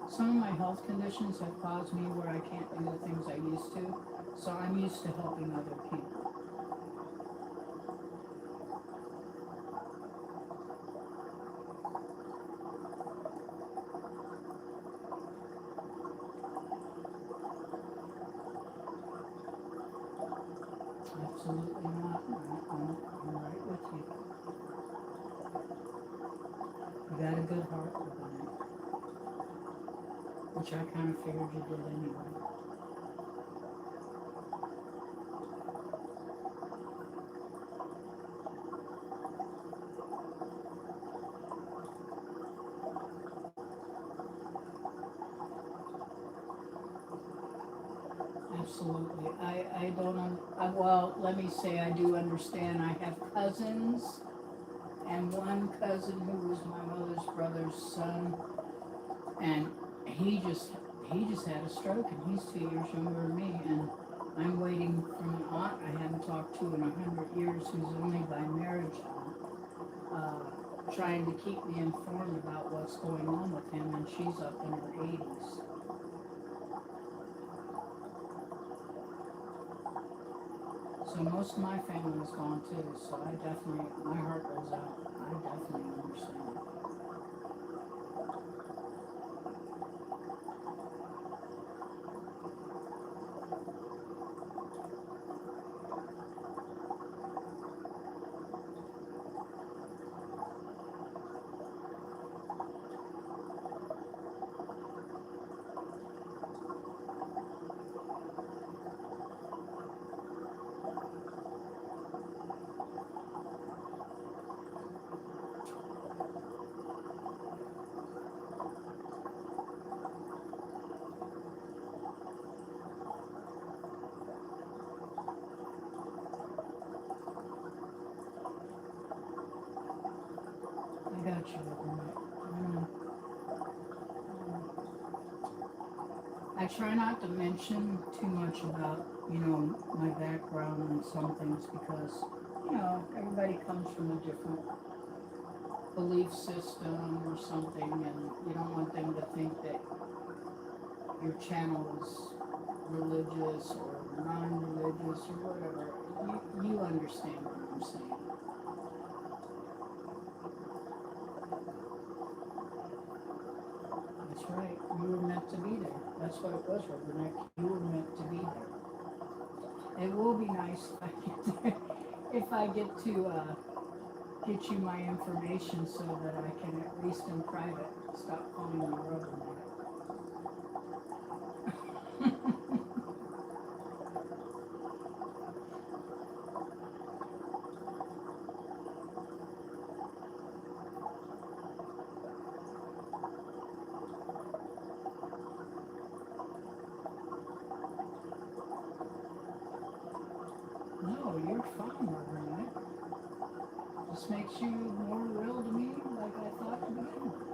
some of my health conditions have caused me where I can't do the things I used to. So I'm used to helping other people. Absolutely not. I'm right with you. You got a good heart, Lynette, which I kind of figured you did anyway. Absolutely. I don't, well, let me say I do understand. I have cousins, and one cousin who was my mother's brother's son, and he just he just had a stroke, and he's 2 years younger than me, and I'm waiting from an aunt I haven't talked to in 100 years, who's only by marriage trying to keep me informed about what's going on with him, and she's up in her 80s. So most of my family is gone too, so I definitely, my heart goes out. I definitely understand. I got you, Lynette. I try not to mention too much about, my background and some things because, everybody comes from a different belief system or something, and you don't want them to think that your channel is religious or non-religious or whatever. You understand what I'm saying. That's right. You were meant to be there. That's what it was, Reverend. You were meant to be there. It will be nice if I get if I get to get you my information so that I can at least in private stop calling you Reverend. No, you're fine, Margaret. Just makes you more real to me, like I thought to begin with.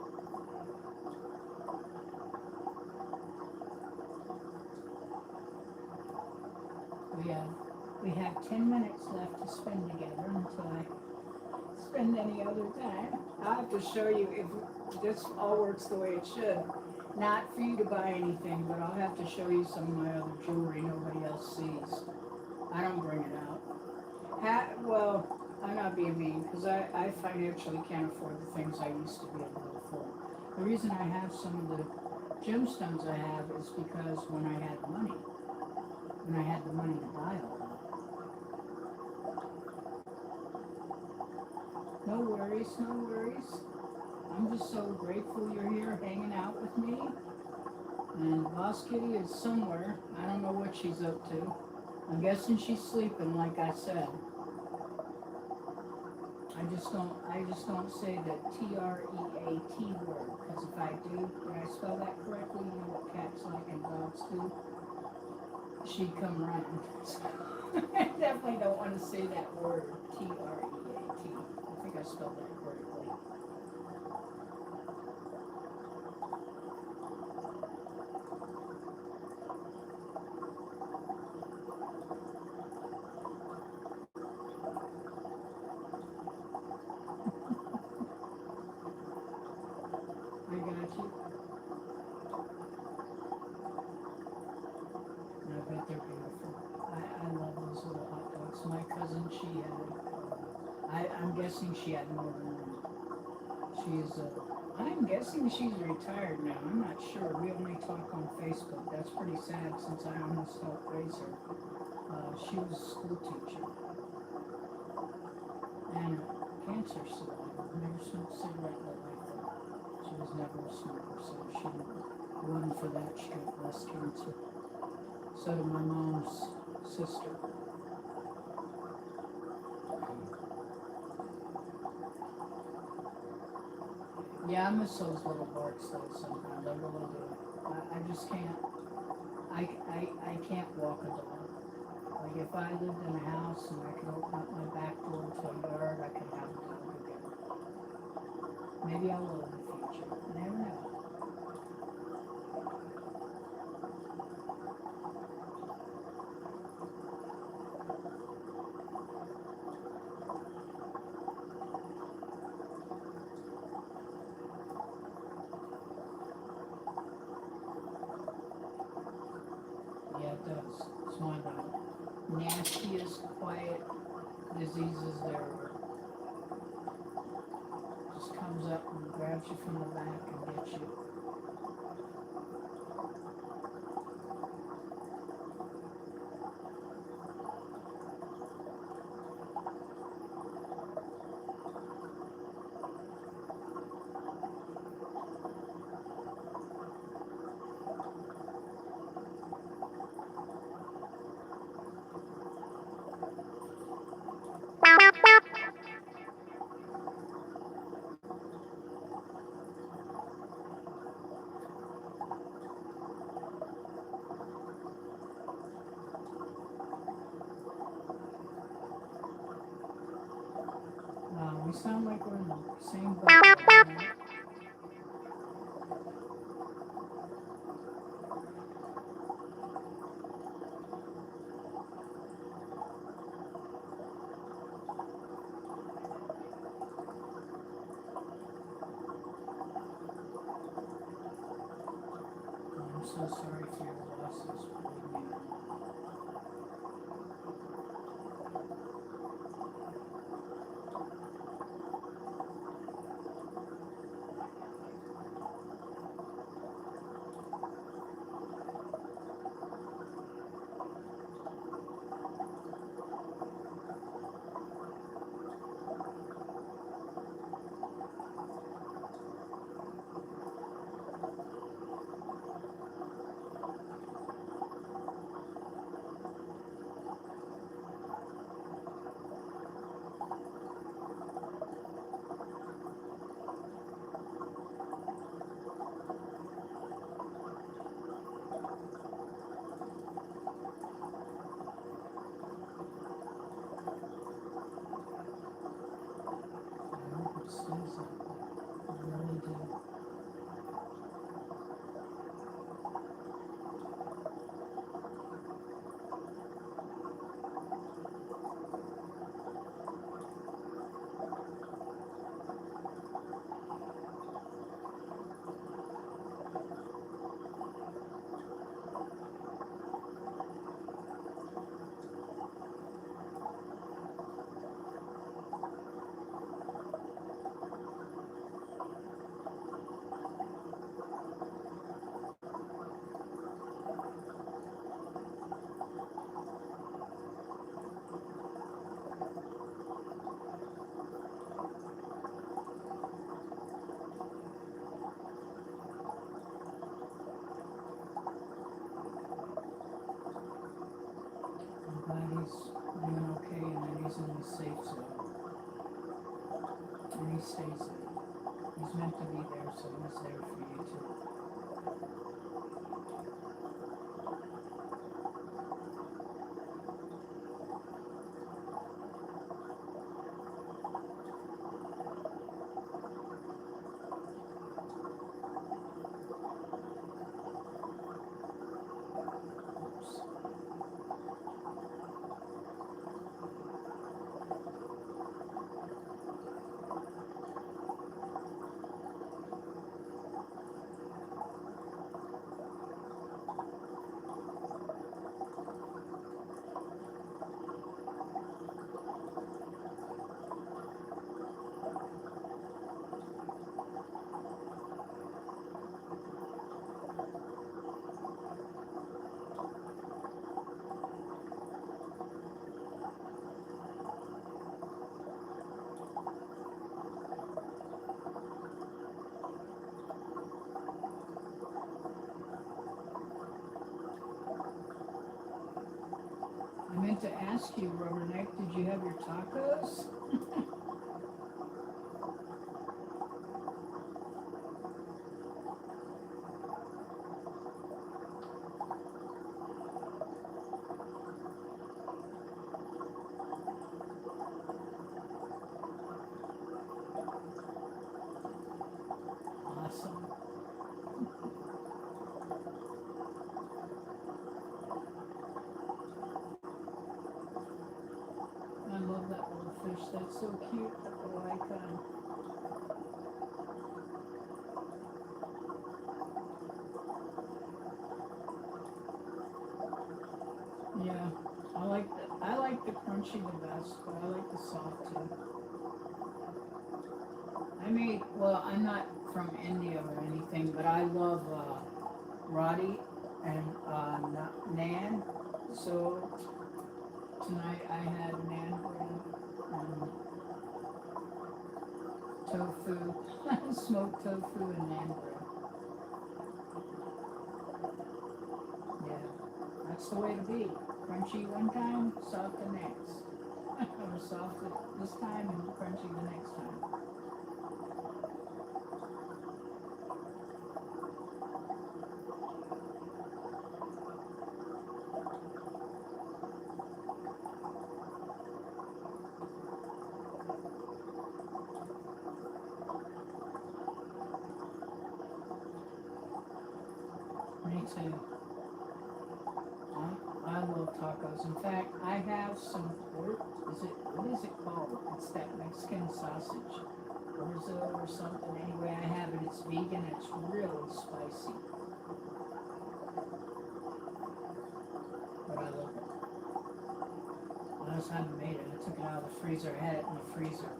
We have 10 minutes left to spend together until I spend any other time. I'll have to show you if this all works the way it should. Not for you to buy anything, but I'll have to show you some of my other jewelry nobody else sees. I don't bring it out. Well, I'm not being mean because I financially can't afford the things I used to be able to afford. The reason I have some of the gemstones I have is because when I had money, when I had the money to buy all that. No worries, no worries. I'm just so grateful you're here hanging out with me. And Boss Kitty is somewhere. I don't know what she's up to. I'm guessing she's sleeping, like I said. I just don't say the T-R-E-A-T word, because if I do, did I spell that correctly? You know what cats like and dogs do? She'd come running. So I definitely don't want to say that word, T-R-E-A-T. I think I spelled that correctly. I got you. I bet they're beautiful. I love those little hot dogs. My cousin, she had, I'm guessing she had more than one. I'm guessing she's retired now. I'm not sure. We only talk on Facebook. That's pretty sad since I almost helped raise her. She was a school teacher and a cancer survivor. Never smoked a cigarette in her life. She was never a smoker, so she wasn't for that. She got breast cancer. So did my mom's sister. Yeah, I miss those little barks though sometimes. I really do. I just can't. I can't walk a dog. Like if I lived in a house and I could open up my back door to a yard, I could have a dog again. Maybe I will in the future. You never know. Yeah, it does. It's one of the nastiest, quiet diseases there are. Just comes up and grabs you from the back and gets you. We sound like we're in the same boat. Right? I'm so sorry for your losses. Glad he's doing okay and that he's in the safe zone. And he stays there. He's meant to be there, so he's there for you too. I meant to ask you, Rubberneck, did you have your tacos? Awesome. I love that little fish. That's so cute, that little icon. Yeah, I like the crunchy the best, but I like the soft too. Well, I'm not from India or anything, but I love roti and naan. So tonight I had naan bread and tofu, smoked tofu and naan bread. Yeah, that's the way to be. Crunchy one time, soft the next. Or soft this time and crunchy the next time. Me too. I love tacos. In fact, I have some pork. What is it called? It's that Mexican sausage. Orzo or something. Anyway, I have it. It's vegan. It's really spicy. But I love it. Last time I made it, I took it out of the freezer. I had it in the freezer.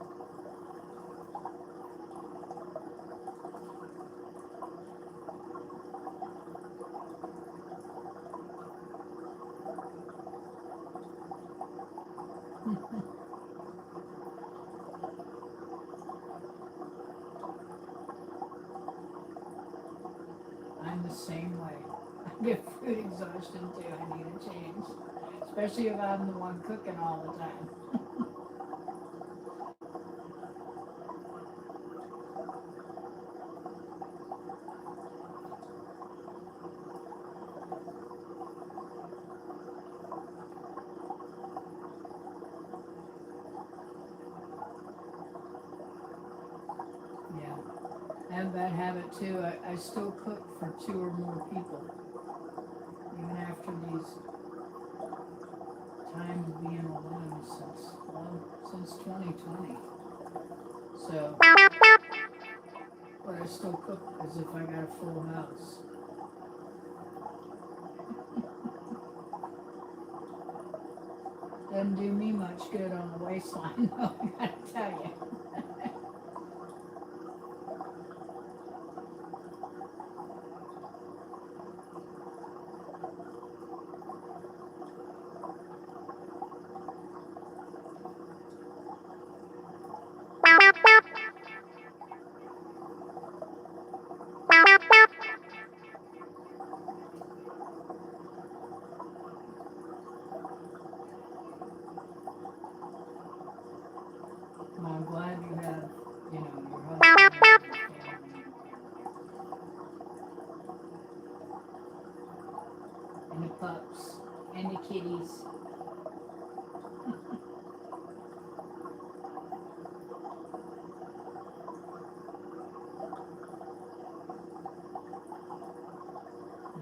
I'm the same way. I get food exhaustion too. I need a change. Especially if I'm the one cooking all the time. Yeah. I have that habit too. I still cook for 2 or more people. Even after these times of being alone since 2020. So, but I still cook as if I got a full house. Doesn't do me much good on the waistline, though, I gotta tell you. I'm glad you have, your husband and your family and the pups and the kitties.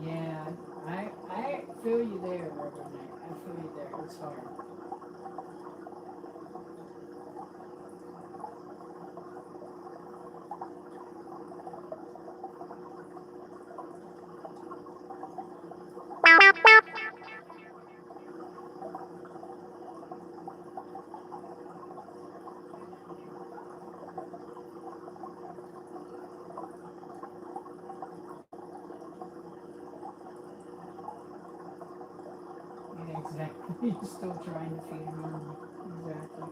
Yeah, I feel you there, Reverend Nick. I feel you there. It's hard. Yeah, exactly. You're still trying to feed him. Exactly.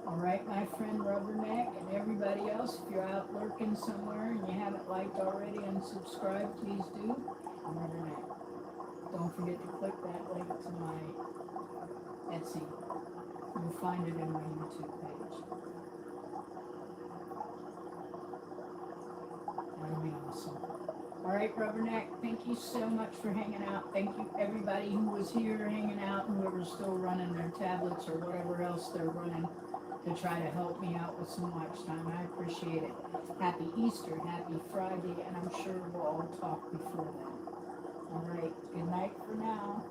All right, my friend Rubberneck and everybody else, if you're out lurking somewhere and you haven't liked already and subscribed, please do. And Rubberneck, don't forget to click that link to my Etsy. You'll find it in my YouTube page. That'll be awesome. All right, Rubberneck, thank you so much for hanging out. Thank you, everybody who was here hanging out and whoever's still running their tablets or whatever else they're running to try to help me out with some watch time. I appreciate it. Happy Easter, happy Friday, and I'm sure we'll all talk before then. All right, good night for now.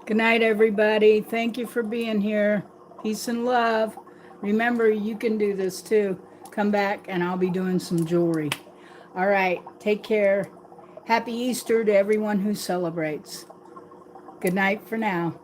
Good night, everybody. Thank you for being here. Peace and love. Remember, you can do this too. Come back and I'll be doing some jewelry. All right, take care. Happy Easter to everyone who celebrates. Good night for now.